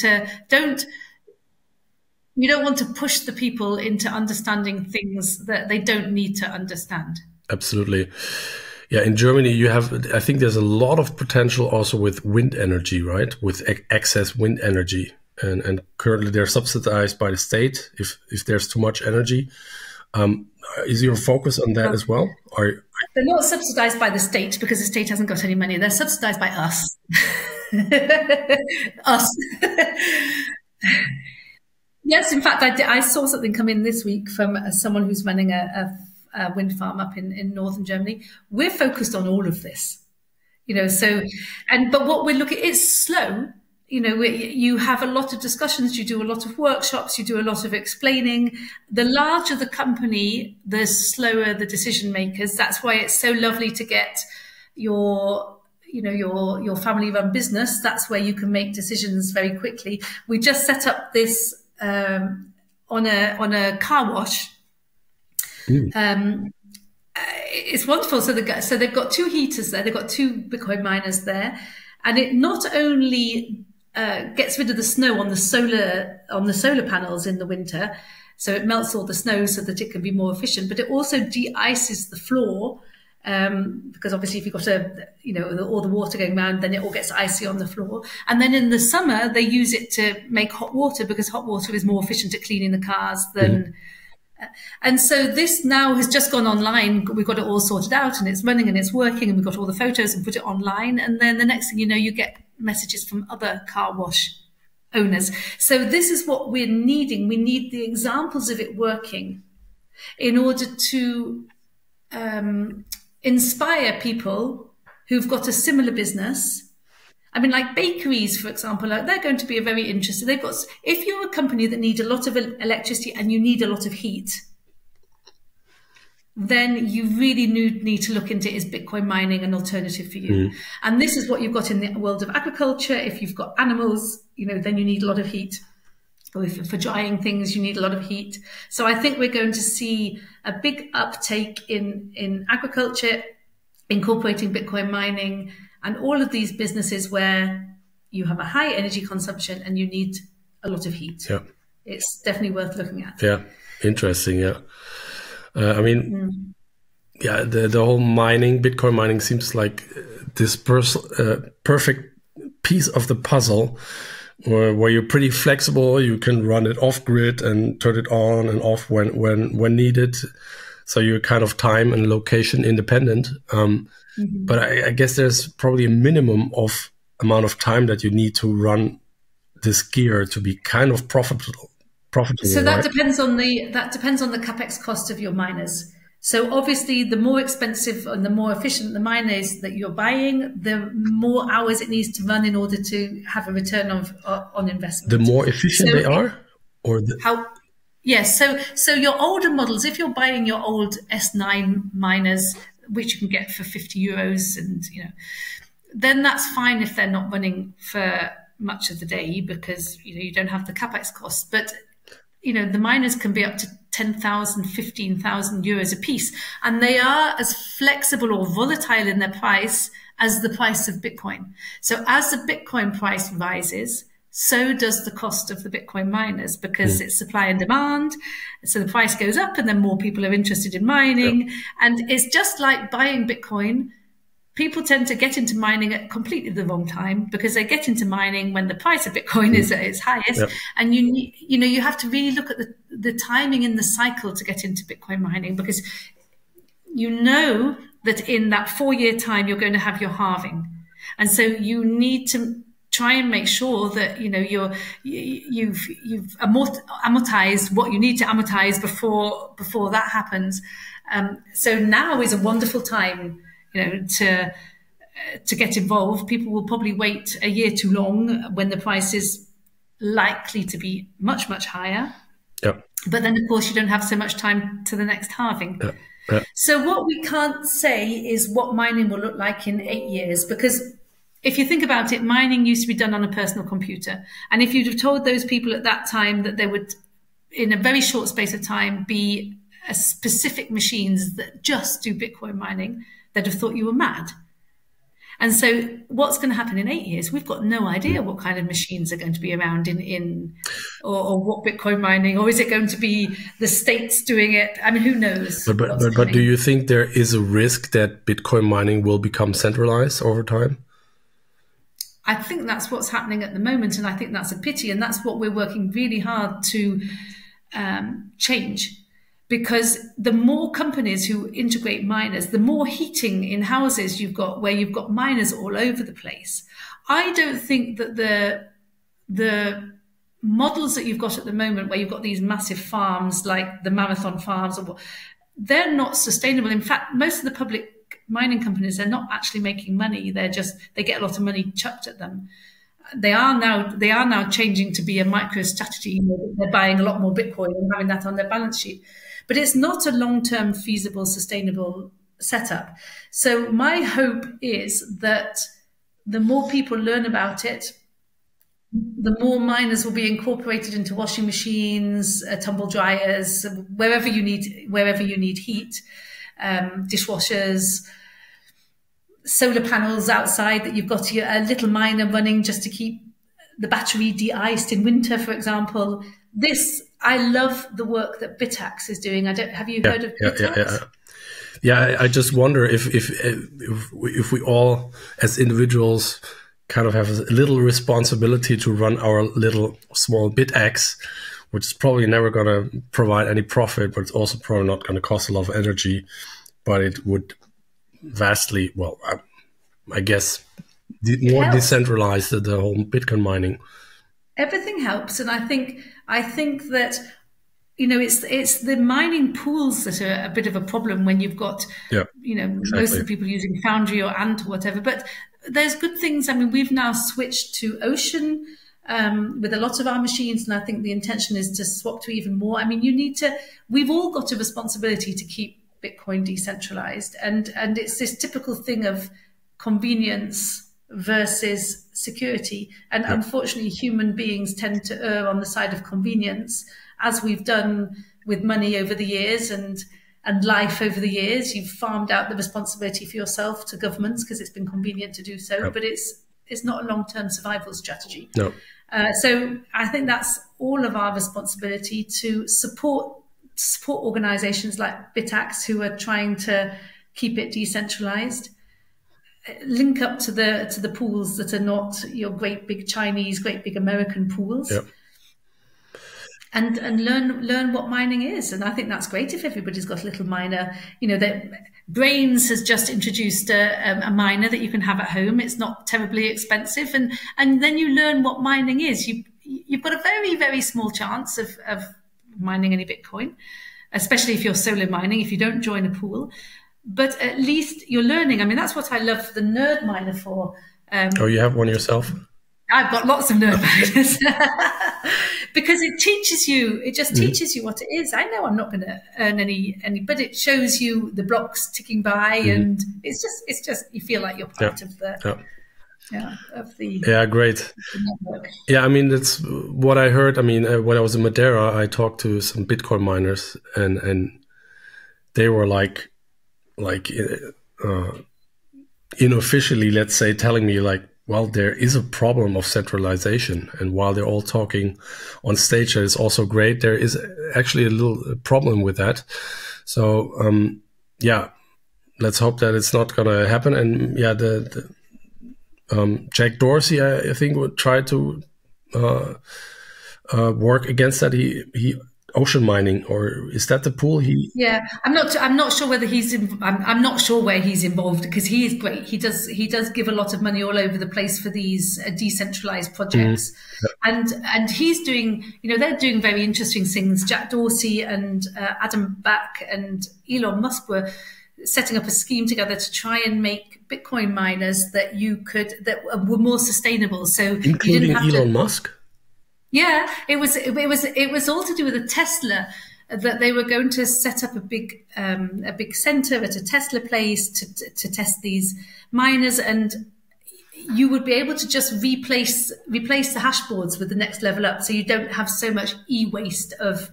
Speaker 1: you don't want to push the people into understanding things that they don't need to understand. Absolutely.
Speaker 2: Yeah, in Germany, I think there's a lot of potential also with wind energy, right? With excess wind energy. And currently they're subsidized by the state if there's too much energy. Is your focus on that as well?
Speaker 1: They're not subsidized by the state because the state hasn't got any money. They're subsidized by us. Us. Yes, in fact, I saw something come in this week from someone who's running a wind farm up in northern Germany. We're focused on all of this, you know. But what we're looking, it's slow. You know, you have a lot of discussions, you do a lot of workshops, you do a lot of explaining. The larger the company, the slower the decision makers. That's why it's so lovely to get your family-run business. That's where you can make decisions very quickly. We just set up this on a car wash. It's wonderful. So they've got two heaters there. They've got two Bitcoin miners there, and it not only gets rid of the snow on the solar panels in the winter, so it melts all the snow so that it can be more efficient. But it also de-ices the floor, because obviously if you've got all the water going around, then it all gets icy on the floor. And then in the summer they use it to make hot water, because hot water is more efficient at cleaning the cars than. And so this now has just gone online. We've got it all sorted out, and it's running and it's working, and we've got all the photos and put it online. And then the next thing you know, you get messages from other car wash owners. So this is what we're needing. We need the examples of it working in order to inspire people who've got a similar business. I mean, like bakeries, for example, they're going to be very interested. If you're a company that needs a lot of electricity and you need a lot of heat, then you really need to look into, is Bitcoin mining an alternative for you? And this is what you've got in the world of agriculture. If you've got animals, then you need a lot of heat. Or for drying things, you need a lot of heat. So I think we're going to see a big uptake in agriculture, incorporating Bitcoin mining, and all of these businesses where you have a high energy consumption and you need a lot of heat.
Speaker 2: Yeah.
Speaker 1: It's definitely worth looking at.
Speaker 2: Yeah, interesting. Yeah. I mean, yeah, the whole Bitcoin mining seems like this perfect piece of the puzzle where you're pretty flexible. You can run it off grid and turn it on and off when needed. So you're kind of time and location independent. But I guess there's probably a minimum of amount of time that you need to run this gear to be kind of profitable.
Speaker 1: So that depends on the capex cost of your miners. So obviously, the more expensive and the more efficient the miner is that you're buying, the more hours it needs to run in order to have a return on investment.
Speaker 2: The more efficient they are, or
Speaker 1: yes. So your older models, if you're buying your old S9 miners, which you can get for €50, and then that's fine if they're not running for much of the day, because you don't have the capex costs. But the miners can be up to 10,000, 15,000 euros a piece, and they are as flexible or volatile in their price as the price of Bitcoin. So as the Bitcoin price rises, so does the cost of the Bitcoin miners, because it's supply and demand. So the price goes up and then more people are interested in mining. Yep. And it's just like buying Bitcoin. People tend to get into mining at completely the wrong time, because they get into mining when the price of Bitcoin is at its highest. Yep. And you have to really look at the timing in the cycle to get into Bitcoin mining, because that in that 4-year time, you're going to have your halving. And so you need to try and make sure that you've amortized what you need to amortize before that happens. So now is a wonderful time, to get involved. People will probably wait a year too long when the price is likely to be much, much higher.
Speaker 2: Yeah.
Speaker 1: But then, of course, you don't have so much time to the next halving.
Speaker 2: Yeah. Yeah.
Speaker 1: So what we can't say is what mining will look like in 8 years, because if you think about it, mining used to be done on a personal computer. And if you'd have told those people at that time that there would, in a very short space of time, be specific machines that just do Bitcoin mining, they'd have thought you were mad. And so what's going to happen in 8 years? We've got no idea what kind of machines are going to be around or what Bitcoin mining, or is it going to be the states doing it? I mean, who knows?
Speaker 2: But do you think there is a risk that Bitcoin mining will become centralized over time?
Speaker 1: I think that's what's happening at the moment, and I think that's a pity, and that's what we're working really hard to change. Because the more companies who integrate miners, the more heating in houses you've got, where you've got miners all over the place. I don't think that the models that you've got at the moment, where you've got these massive farms like the Marathon farms, they're not sustainable. In fact, most of the public mining companies are not actually making money. They get a lot of money chucked at them. They are now changing to be a micro strategy. They're buying a lot more Bitcoin and having that on their balance sheet. But it's not a long-term feasible, sustainable setup. So my hope is that the more people learn about it, the more miners will be incorporated into washing machines, tumble dryers, wherever you need heat, dishwashers, solar panels outside, that you've got a little miner running just to keep the battery de-iced in winter, for example. I love the work that BitAxe is doing. Have you heard of BitAxe?
Speaker 2: Yeah, I just wonder if we all as individuals kind of have a little responsibility to run our little small BitAxe, which is probably never going to provide any profit, but it's also probably not going to cost a lot of energy, but it would vastly, well, I guess, more decentralize the whole Bitcoin mining.
Speaker 1: Everything helps, and I think that it's the mining pools that are a bit of a problem when you've got most of the people using Foundry or Ant or whatever. But there's good things. I mean, we've now switched to Ocean with a lot of our machines, and I think the intention is to swap to even more. I mean, we've all got a responsibility to keep Bitcoin decentralized, and it's this typical thing of convenience versus security. And unfortunately, human beings tend to err on the side of convenience, as we've done with money over the years and life over the years. You've farmed out the responsibility for yourself to governments because it's been convenient to do so, but it's not a long-term survival strategy.
Speaker 2: No.
Speaker 1: So I think that's all of our responsibility to support organizations like BitAxe, who are trying to keep it decentralized. Link up to the pools that are not your great big Chinese, great big American pools, and learn what mining is. And I think that's great if everybody's got a little miner. That Brains has just introduced a miner that you can have at home. It's not terribly expensive, and then you learn what mining is. You've got a very, very small chance of mining any Bitcoin, especially if you're solo mining, if you don't join a pool. But at least you're learning. I mean, that's what I love the Nerd Miner for.
Speaker 2: You have one yourself?
Speaker 1: I've got lots of Nerd Miners. Because it teaches you, teaches you what it is. I know I'm not going to earn any, but it shows you the blocks ticking by, and it's just you feel like you're part of the
Speaker 2: great.
Speaker 1: Network.
Speaker 2: Yeah, I mean, that's what I heard. I mean, when I was in Madeira, I talked to some Bitcoin miners, and they were like unofficially, let's say, telling me like, well, there is a problem of centralization, and while they're all talking on stage that it's also great, there is actually a little problem with that. So let's hope that it's not going to happen. And the Jack Dorsey, I think, would try to work against that. He ocean mining, or is that the pool he?
Speaker 1: Yeah, I'm not sure whether he's. I'm not sure where he's involved, because he is great. He does give a lot of money all over the place for these decentralized projects, and he's doing. They're doing very interesting things. Jack Dorsey and Adam Back and Elon Musk were setting up a scheme together to try and make Bitcoin miners that were more sustainable. So
Speaker 2: including
Speaker 1: you didn't have
Speaker 2: Elon Musk.
Speaker 1: Yeah, it was all to do with a Tesla, that they were going to set up a big center at a Tesla place to test these miners, and you would be able to just replace the hash boards with the next level up, so you don't have so much e-waste of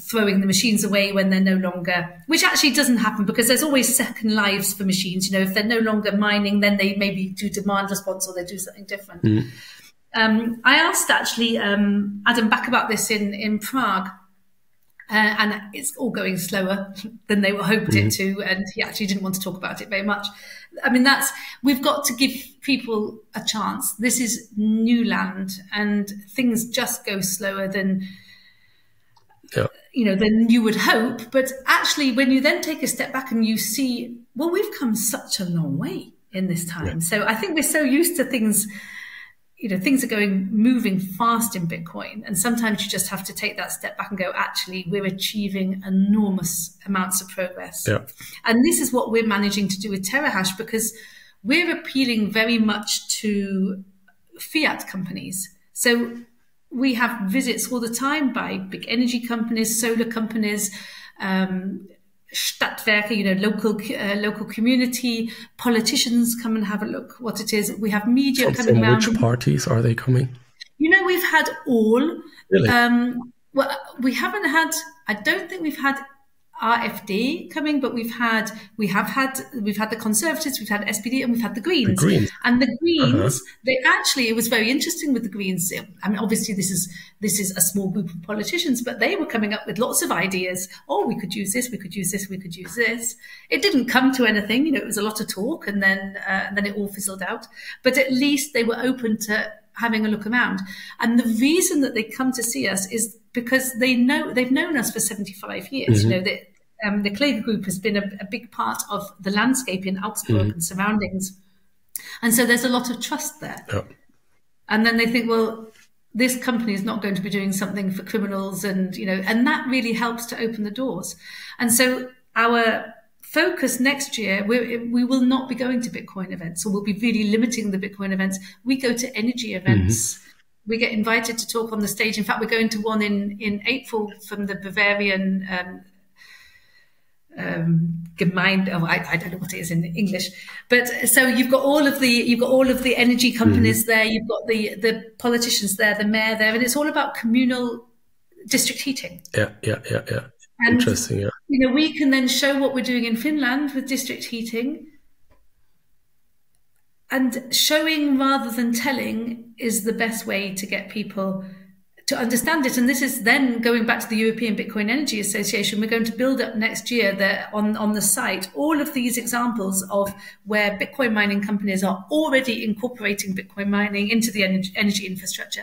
Speaker 1: throwing the machines away when they're no longer, which actually doesn't happen, because there's always second lives for machines. If they're no longer mining, then they maybe do demand response or they do something different. I asked actually Adam Back about this in Prague, and it's all going slower than they hoped it to, and he actually didn't want to talk about it very much. I mean, we've got to give people a chance. This is new land, and things just go slower than than you would hope. But actually, when you then take a step back and you see, well, we've come such a long way in this time. So I think we're so used to things. Things are moving fast in Bitcoin. And sometimes you just have to take that step back and go, actually, we're achieving enormous amounts of progress. Yeah. And this is what we're managing to do with Terahash, because we're appealing very much to fiat companies. So we have visits all the time by big energy companies, solar companies, Stadtwerke, local community, politicians come and have a look what it is. We have media coming around.
Speaker 2: From which parties are they coming?
Speaker 1: We've had all.
Speaker 2: Really?
Speaker 1: Well, we haven't had. I don't think we've had RFD coming, but we've had the Conservatives, we've had SPD, and we've had the Greens.
Speaker 2: The Greens.
Speaker 1: And the Greens, it was very interesting with the Greens. I mean, obviously this is a small group of politicians, but they were coming up with lots of ideas. Oh, we could use this, we could use this, we could use this. It didn't come to anything, it was a lot of talk, and then it all fizzled out. But at least they were open to having a look around. And the reason that they come to see us is because they've known us for 75 years. The Kläger Group has been a big part of the landscape in Augsburg and surroundings. And so there's a lot of trust there. Yeah. And then they think, well, this company is not going to be doing something for criminals, and that really helps to open the doors. And so our focus next year, we will not be going to Bitcoin events, or we'll be really limiting the Bitcoin events. We go to energy events. We get invited to talk on the stage. In fact, we're going to one in April from the Bavarian Gemeinde. Oh, I don't know what it is in English, but so you've got all of the energy companies there. You've got the politicians there, the mayor there, and it's all about communal district heating. Yeah. And,
Speaker 2: interesting. Yeah.
Speaker 1: We can then show what we're doing in Finland with district heating, and showing rather than telling is the best way to get people to understand it. And this is then going back to the European Bitcoin Energy Association. We're going to build up next year there on the site all of these examples of where Bitcoin mining companies are already incorporating Bitcoin mining into the energy infrastructure.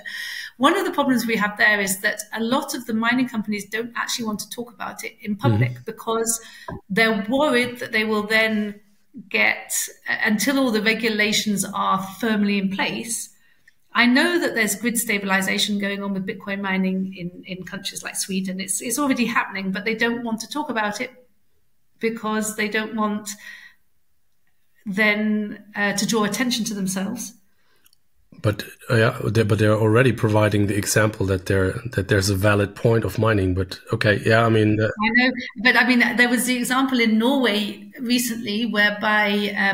Speaker 1: One of the problems we have there is that a lot of the mining companies don't actually want to talk about it in public because they're worried that they will then get, until all the regulations are firmly in place. I know that there's grid stabilization going on with Bitcoin mining in countries like Sweden. It's already happening, but they don't want to talk about it because they don't want then to draw attention to themselves.
Speaker 2: But they're already providing the example that there's a valid point of mining. But okay, yeah, I mean,
Speaker 1: I know, but I mean, there was the example in Norway recently whereby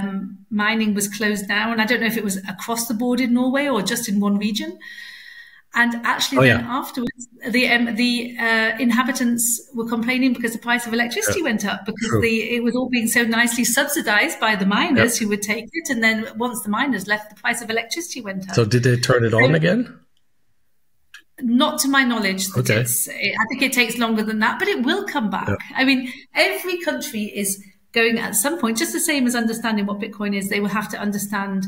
Speaker 1: mining was closed down. I don't know if it was across the board in Norway or just in one region. And actually, afterwards, the inhabitants were complaining because the price of electricity went up because it was all being so nicely subsidized by the miners who would take it. And then once the miners left, the price of electricity went up.
Speaker 2: So did they turn it on again?
Speaker 1: Not to my knowledge. I think it takes longer than that, but it will come back. Yeah. I mean, every country is going at some point, just the same as understanding what Bitcoin is, they will have to understand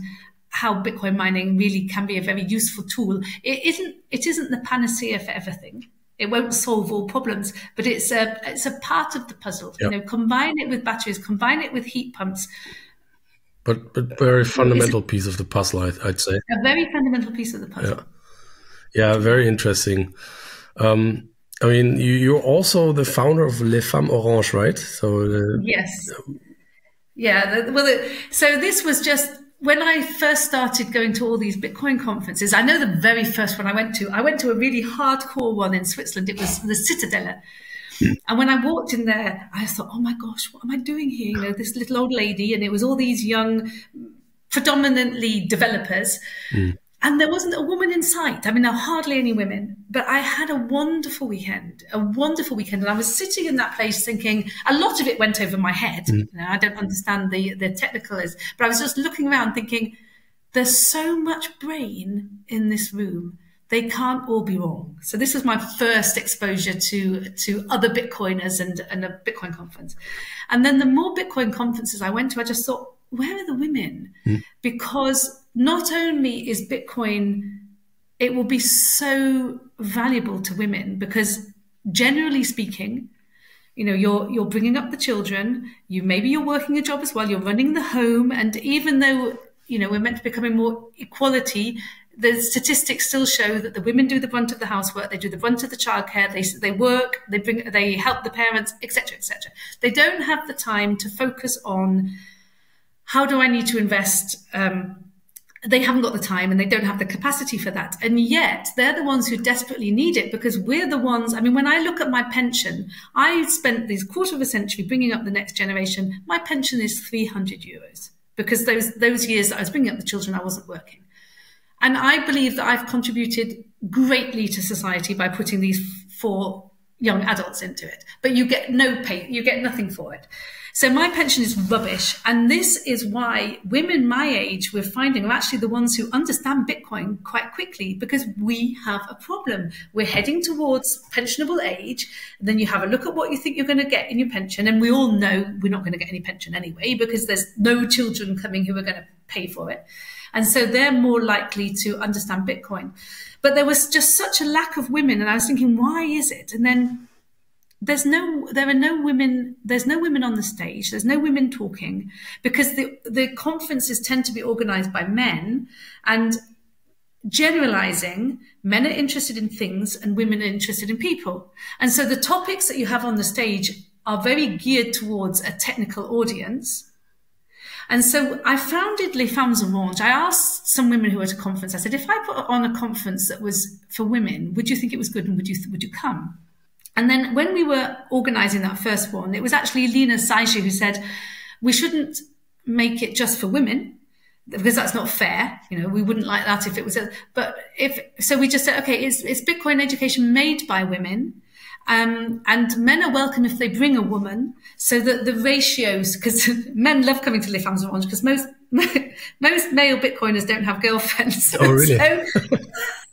Speaker 1: how Bitcoin mining really can be a very useful tool. It isn't the panacea for everything. It won't solve all problems, but it's a part of the puzzle.
Speaker 2: Yeah.
Speaker 1: You know, combine it with batteries, combine it with heat pumps.
Speaker 2: But very fundamental piece of the puzzle, I'd say.
Speaker 1: A very fundamental piece of the puzzle.
Speaker 2: Yeah, very interesting. I mean, you're also the founder of Les Femmes Orange, right? So
Speaker 1: yes. Yeah. So this was just when I first started going to all these Bitcoin conferences. I know the very first one I went to a really hardcore one in Switzerland. It was the Citadel. And when I walked in there, I thought, oh my gosh, what am I doing here? You know, this little old lady, and it was all these young, predominantly developers. And there wasn't a woman in sight. I mean, there were hardly any women, but I had a wonderful weekend. And I was sitting in that place thinking, a lot of it went over my head. You know, I don't understand the technical, but I was just looking around thinking, there's so much brain in this room. They can't all be wrong. So this was my first exposure to other Bitcoiners and a Bitcoin conference. And then the more Bitcoin conferences I went to, I just thought, where are the women? Because not only is Bitcoin, it will be so valuable to women because generally speaking, you know, you're bringing up the children, maybe you're working a job as well, you're running the home. And even though, you know, we're meant to be becoming more equality, the statistics still show that the women do the brunt of the housework, they do the brunt of the childcare, they work, they help the parents, etc., etc. They don't have the time to focus on how do I need to invest. They haven't got the time and they don't have the capacity for that. And yet they're the ones who desperately need it because we're the ones, I mean, when I look at my pension, I spent this quarter of a century bringing up the next generation. My pension is €300 because those years that I was bringing up the children, I wasn't working. And I believe that I've contributed greatly to society by putting these 4 young adults into it, but you get no pay, you get nothing for it. So my pension is rubbish. And this is why women my age, we're finding, are actually the ones who understand Bitcoin quite quickly because we have a problem. We're heading towards pensionable age. And then you have a look at what you think you're going to get in your pension. And we all know we're not going to get any pension anyway because there's no children coming who are going to pay for it. And so they're more likely to understand Bitcoin. But there was just such a lack of women. And I was thinking, why is it? And then there's no women on the stage. There's no women talking because the conferences tend to be organized by men, and generalizing, men are interested in things and women are interested in people. And so the topics that you have on the stage are very geared towards a technical audience. And so I founded Les Femmes Orange. I asked some women who were at a conference, I said, if I put on a conference that was for women, would you think it was good and would you come? And then when we were organizing that first one, it was actually Lina Saiji who said, we shouldn't make it just for women because that's not fair. You know, we wouldn't like that if it was, so we just said, okay, it's Bitcoin education made by women. And men are welcome if they bring a woman so that the ratios, because men love coming to Les Femmes Orange because most male Bitcoiners don't have girlfriends.
Speaker 2: Oh, really?
Speaker 1: So,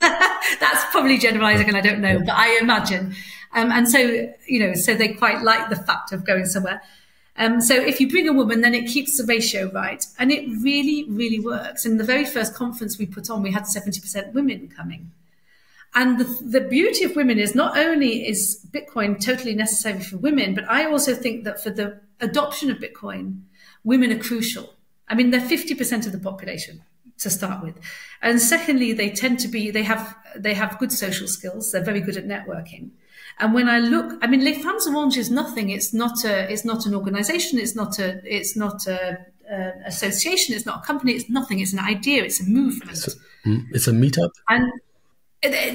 Speaker 1: that's probably generalizing and I don't know, but I imagine. And so, you know, so they quite like the fact of going somewhere. So if you bring a woman, then it keeps the ratio right. And it really, really works. In the very first conference we put on, we had 70% women coming. And the beauty of women is not only is Bitcoin totally necessary for women, but I also think that for the adoption of Bitcoin, women are crucial. I mean, they're 50% of the population to start with. And secondly, they tend to be, they have good social skills. They're very good at networking. And when I look, I mean, Les Femmes Orange is nothing. It's not an organization. It's not a association. It's not a company. It's nothing. It's an idea. It's a movement.
Speaker 2: It's a meetup.
Speaker 1: And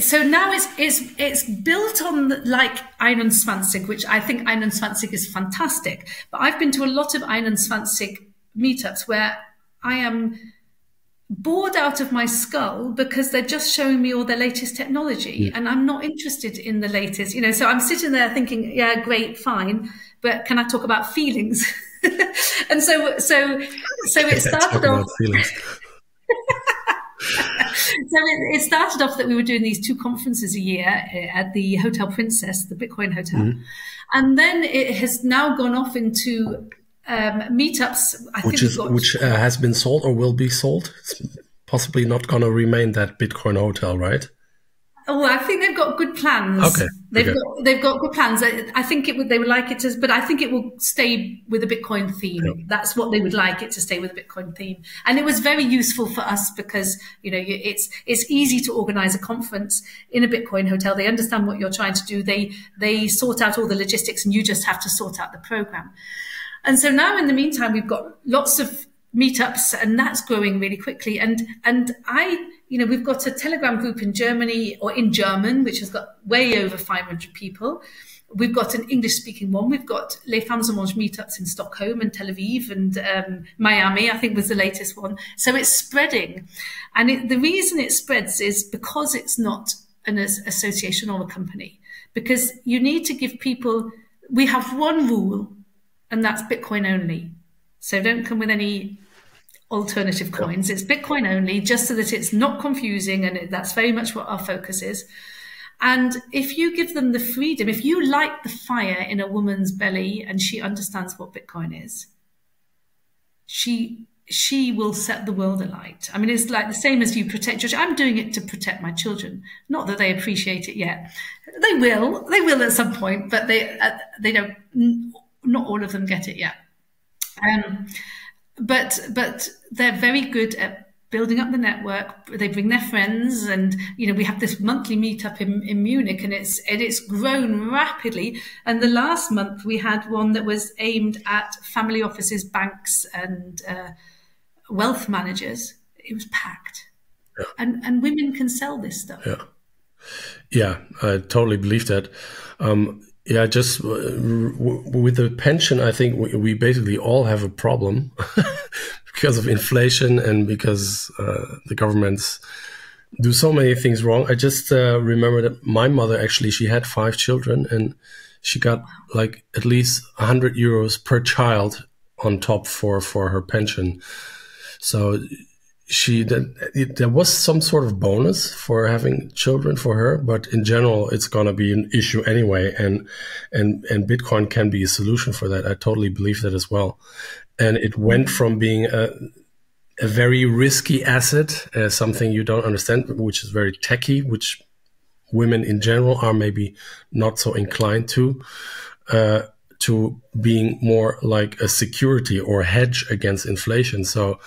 Speaker 1: so now it's built on like 21, which I think 21 is fantastic. But I've been to a lot of 21 meetups where I am bored out of my skull because they're just showing me all their latest technology and I'm not interested in the latest, you know, so I'm sitting there thinking, yeah, great, fine, but can I talk about feelings? And so it started off. So it started off that we were doing these 2 conferences a year at the Hotel Princess, the Bitcoin Hotel. And then it has now gone off into meetups,
Speaker 2: which has been sold or will be sold. It's possibly not going to remain that Bitcoin hotel, right?
Speaker 1: Oh, I think they've got good plans.
Speaker 2: Okay.
Speaker 1: They've got good plans. I think they would like it to, but I think it will stay with a Bitcoin theme.
Speaker 2: Yeah.
Speaker 1: That's what they would like it to stay with a Bitcoin theme. And it was very useful for us because, you know, it's easy to organize a conference in a Bitcoin hotel. They understand what you're trying to do. They sort out all the logistics and you just have to sort out the program. And so now in the meantime, we've got lots of meetups and that's growing really quickly. And you know, we've got a Telegram group in Germany or in German, which has got way over 500 people. We've got an English speaking one. We've got Les Femmes Orange meetups in Stockholm and Tel Aviv and Miami, I think was the latest one. So it's spreading. And the reason it spreads is because it's not an association or a company, because you need to give people, we have one rule and that's Bitcoin only. So don't come with any alternative coins. It's Bitcoin only, just so that it's not confusing. And that's very much what our focus is. And if you give them the freedom, if you light the fire in a woman's belly and she understands what Bitcoin is, she will set the world alight. I mean, it's like the same as you protect your children. I'm doing it to protect my children. Not that they appreciate it yet. They will at some point, but they don't, not all of them get it yet. But they're very good at building up the network. They bring their friends, and you know, we have this monthly meetup in Munich, and it's grown rapidly. And the last month we had one that was aimed at family offices, banks, and wealth managers. It was packed, yeah. And women can sell this stuff.
Speaker 2: Yeah, I totally believe that. Yeah, just with the pension, I think we basically all have a problem because of inflation and because the governments do so many things wrong. I just remember that my mother, actually, she had 5 children and she got like at least 100 euros per child on top for her pension. So there was some sort of bonus for having children for her, but in general, it's going to be an issue anyway. And Bitcoin can be a solution for that. I totally believe that as well. And it went from being a very risky asset, something you don't understand, which is very techy, which women in general are maybe not so inclined to being more like a security or hedge against inflation. So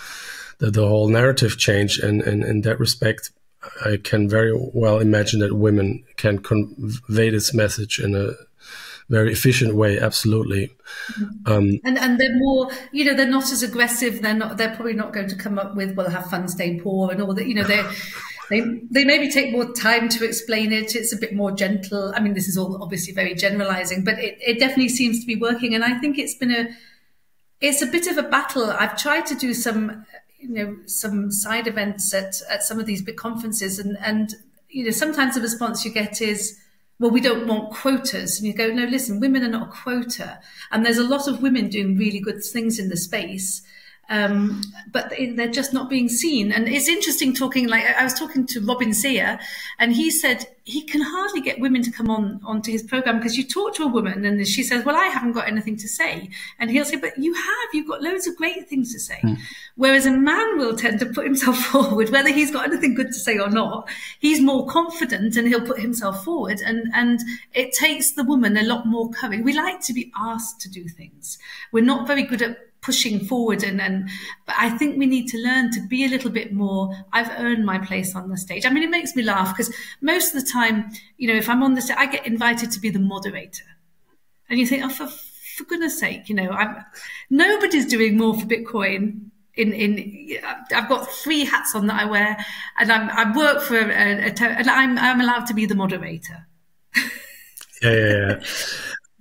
Speaker 2: the whole narrative change, and in that respect, I can very well imagine that women can convey this message in a very efficient way. Absolutely.
Speaker 1: And they're more, you know, they're not as aggressive. They're probably not going to come up with, well, have fun staying poor and all that. You know, they maybe take more time to explain it. It's a bit more gentle. I mean, this is all obviously very generalizing, but it definitely seems to be working. And I think it's a bit of a battle. I've tried to do some side events at some of these big conferences, and you know, sometimes the response you get is, well, we don't want quotas. And you go, no, listen, women are not a quota. And there's a lot of women doing really good things in the space. But they're just not being seen. And it's interesting I was talking to Robin Geyer, and he said he can hardly get women to come onto his program, because you talk to a woman and she says, well, I haven't got anything to say. And he'll say, but you've got loads of great things to say. Whereas a man will tend to put himself forward, whether he's got anything good to say or not. He's more confident and he'll put himself forward. And it takes the woman a lot more courage. We like to be asked to do things. We're not very good at pushing forward, but I think we need to learn to be a little bit more, I've earned my place on the stage. I mean, it makes me laugh because most of the time, you know, if I'm on the stage, I get invited to be the moderator. And you think, oh, for goodness sake, you know, nobody's doing more for Bitcoin. I've got 3 hats on that I wear, and I work for and I'm allowed to be the moderator.
Speaker 2: Yeah.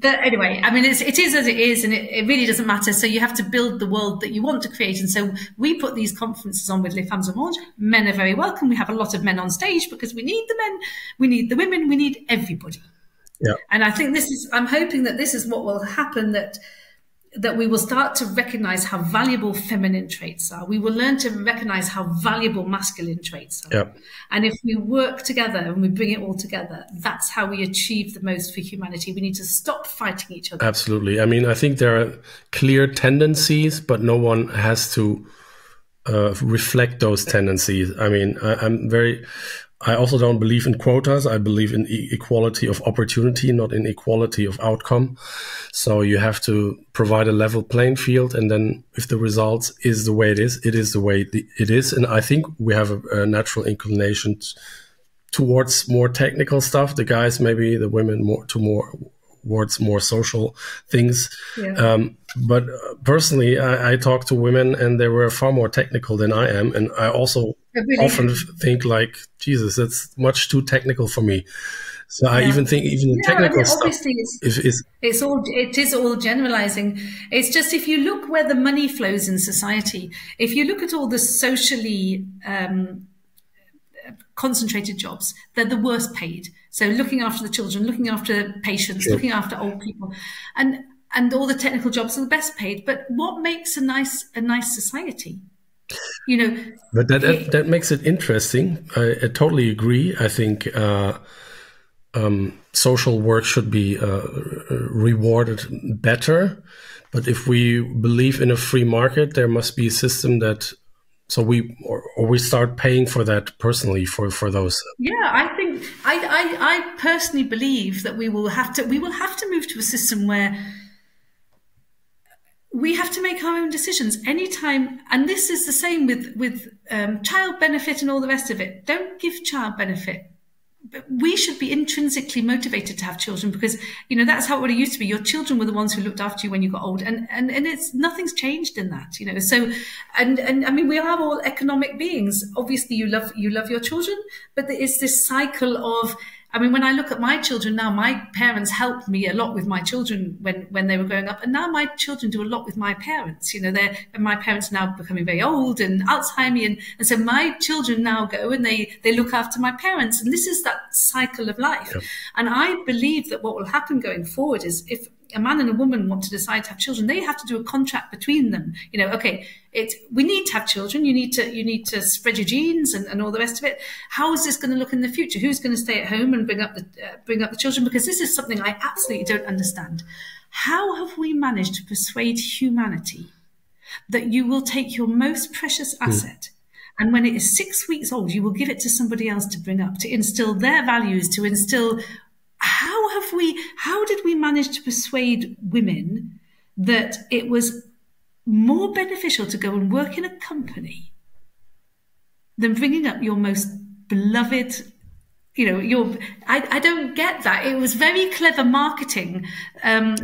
Speaker 1: But anyway, I mean, it is as it is, and it really doesn't matter. So you have to build the world that you want to create. And so we put these conferences on with Les Femmes Orange. Men are very welcome. We have a lot of men on stage because we need the men, we need the women, we need everybody. Yeah. And I think I'm hoping that this is what will happen, that we will start to recognize how valuable feminine traits are. We will learn to recognize how valuable masculine traits are. Yep. And if we work together and we bring it all together, that's how we achieve the most for humanity. We need to stop fighting each other.
Speaker 2: Absolutely. I mean, I think there are clear tendencies, but no one has to reflect those tendencies. I mean, I'm very I also don't believe in quotas. I believe in equality of opportunity, not in equality of outcome. So you have to provide a level playing field. And then if the result is the way it is the way it is. And I think we have a natural inclination towards more technical stuff. The guys, maybe the women towards more social things.
Speaker 1: Yeah.
Speaker 2: But personally, I talk to women and they were far more technical than I am. And I also often think like, Jesus, that's much too technical for me. So I even think the technical stuff
Speaker 1: it is all generalizing. It's just, if you look where the money flows in society, if you look at all the socially concentrated jobs, they're the worst paid. So looking after the children, looking after patients, looking after old people, and all the technical jobs are the best paid. But what makes a nice society? You know,
Speaker 2: but that makes it interesting. I totally agree. I think social work should be rewarded better. But if we believe in a free market, there must be a system that, so we start paying for that personally for those.
Speaker 1: Yeah, I think I personally believe that we will have to move to a system where we have to make our own decisions anytime. And this is the same with child benefit and all the rest of it. Don't give child benefit. But we should be intrinsically motivated to have children, because, you know, that's how it used to be. Your children were the ones who looked after you when you got old, and it's nothing's changed in that, you know. So, and I mean, we are all economic beings. Obviously, you love your children, but it's this cycle of. I mean, when I look at my children now, my parents helped me a lot with my children when they were growing up. And now my children do a lot with my parents. You know, my parents are now becoming very old and Alzheimer's. And so my children now go and they look after my parents. And this is that cycle of life. Yep. And I believe that what will happen going forward is, if a man and a woman want to decide to have children, they have to do a contract between them. You know, okay, we need to have children. You need to spread your genes and all the rest of it. How is this going to look in the future? Who's going to stay at home and bring up the children? Because this is something I absolutely don't understand. How have we managed to persuade humanity that you will take your most precious asset, and when it is 6 weeks old, you will give it to somebody else to bring up, to instill their values, to instill. How did we manage to persuade women that it was more beneficial to go and work in a company than bringing up your most beloved, you know, I don't get that. It was very clever marketing. And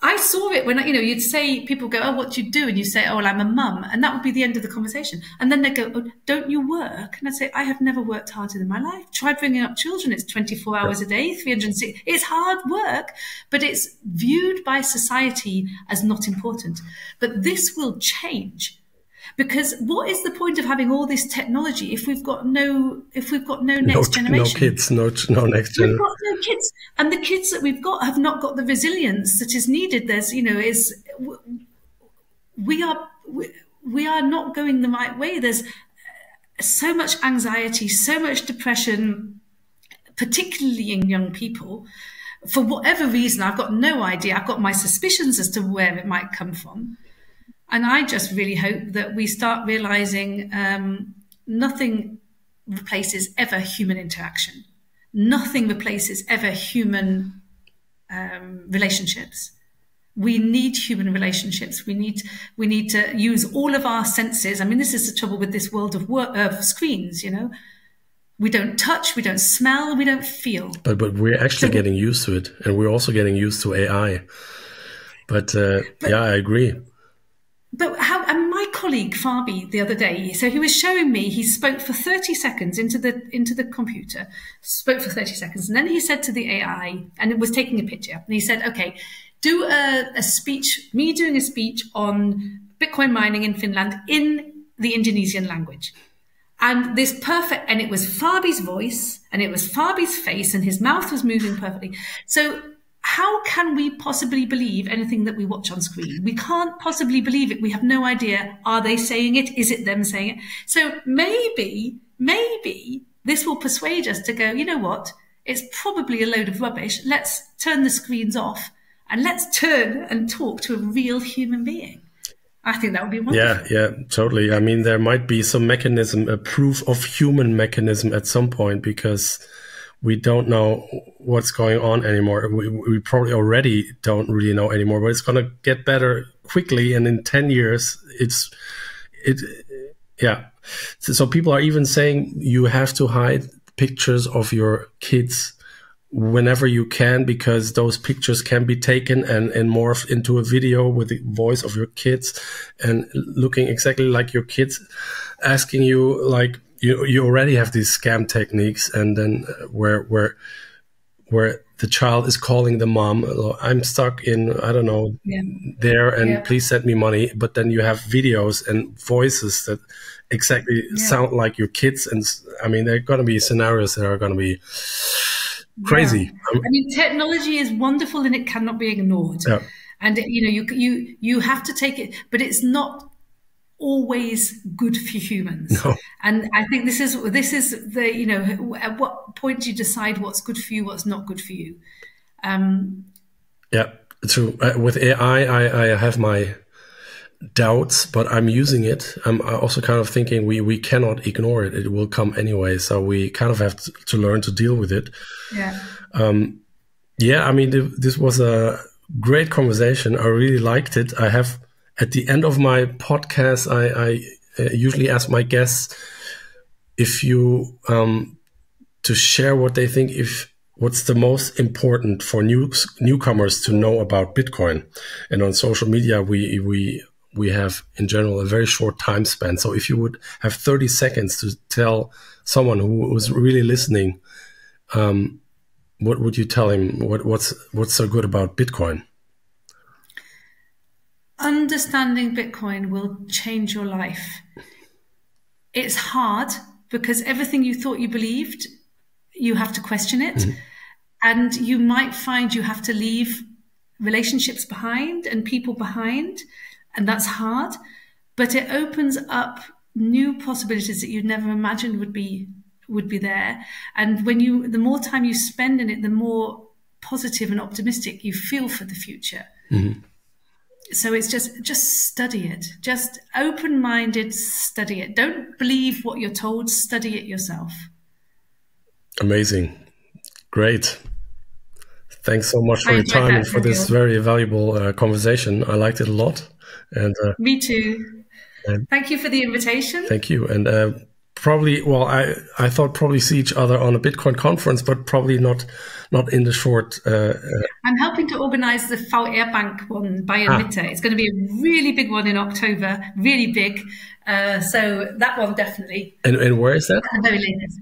Speaker 1: I saw it when, you know, you'd say, people go, oh, what do you do? And you say, oh, well, I'm a mum. And that would be the end of the conversation. And then they go, oh, don't you work? And I'd say, I have never worked harder in my life. Try bringing up children. It's 24 hours a day, 360. It's hard work, but it's viewed by society as not important. But this will change. Because what is the point of having all this technology if we've got no next generation?
Speaker 2: No kids, no next generation.
Speaker 1: We've got no kids, and the kids that we've got have not got the resilience that is needed. There's, you know, we are not going the right way. There's so much anxiety, so much depression, particularly in young people. For whatever reason, I've got no idea. I've got my suspicions as to where it might come from. And I just really hope that we start realizing nothing replaces ever human interaction. Nothing replaces ever human relationships. We need human relationships. We need to use all of our senses. I mean, this is the trouble with this world of screens, you know. We don't touch, we don't smell, we don't feel.
Speaker 2: But we're actually getting used to it. And we're also getting used to AI. But yeah, I agree.
Speaker 1: But and my colleague Fabi the other day, so he was showing me, he spoke for 30 seconds into the computer, spoke for 30 seconds, and then he said to the AI, and it was taking a picture, and he said, okay, do a speech, me doing a speech on Bitcoin mining in Finland in the Indonesian language. And and it was Fabi's voice, and it was Fabi's face, and his mouth was moving perfectly. So how can we possibly believe anything that we watch on screen? We can't possibly believe it. We have no idea. Are they saying it? Is it them saying it? So maybe this will persuade us to go, you know what? It's probably a load of rubbish. Let's turn the screens off and let's turn and talk to a real human being. I think that would be wonderful.
Speaker 2: Yeah, totally. I mean, there might be some mechanism, a proof of human mechanism at some point, because we don't know what's going on anymore. We probably already don't really know anymore, but it's going to get better quickly. And in 10 years, So people are even saying you have to hide pictures of your kids whenever you can, because those pictures can be taken and morphed into a video with the voice of your kids and looking exactly like your kids, asking you, like, you already have these scam techniques, and then where the child is calling the mom, I'm stuck in, I don't know, there, and please send me money. But then you have videos and voices that exactly sound like your kids. And I mean, there are going to be scenarios that are going to be crazy.
Speaker 1: I mean, technology is wonderful and it cannot be ignored.
Speaker 2: Yeah.
Speaker 1: And, you have to take it, but it's not always good for humans.
Speaker 2: No.
Speaker 1: And I think this is the, at what point do you decide what's good for you, what's not good for you?
Speaker 2: Yeah, true. With AI, I have my doubts, but I'm using it. I'm also kind of thinking we cannot ignore it. It will come anyway. So we kind of have to learn to deal with it.
Speaker 1: Yeah.
Speaker 2: I mean, this was a great conversation. I really liked it. I have, at the end of my podcast, I usually ask my guests if you to share what they think, what's the most important for newcomers to know about Bitcoin. And on social media, we have in general a very short time span. So if you would have 30 seconds to tell someone who was really listening, what would you tell him? What's so good about Bitcoin?
Speaker 1: Understanding Bitcoin will change your life. It's hard because everything you thought you believed, you have to question it. Mm-hmm. And you might find you have to leave relationships behind and people behind. And that's hard. But it opens up new possibilities that you'd never imagined would be there. And the more time you spend in it, the more positive and optimistic you feel for the future. Mm-hmm. So it's just study it. Just open-minded, study it. Don't believe what you're told. Study it yourself.
Speaker 2: Amazing. Great. Thanks so much for your time and for this very valuable conversation. I liked it a lot. And
Speaker 1: me too. Thank you for the invitation.
Speaker 2: Thank you. And I thought probably see each other on a Bitcoin conference, but probably not in the short.
Speaker 1: I'm helping to organize the VR Bank one by Mitte. It's going to be a really big one in October, really big. So that one definitely.
Speaker 2: And where is that?
Speaker 1: At the very latest.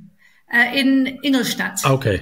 Speaker 1: In Ingolstadt.
Speaker 2: Okay.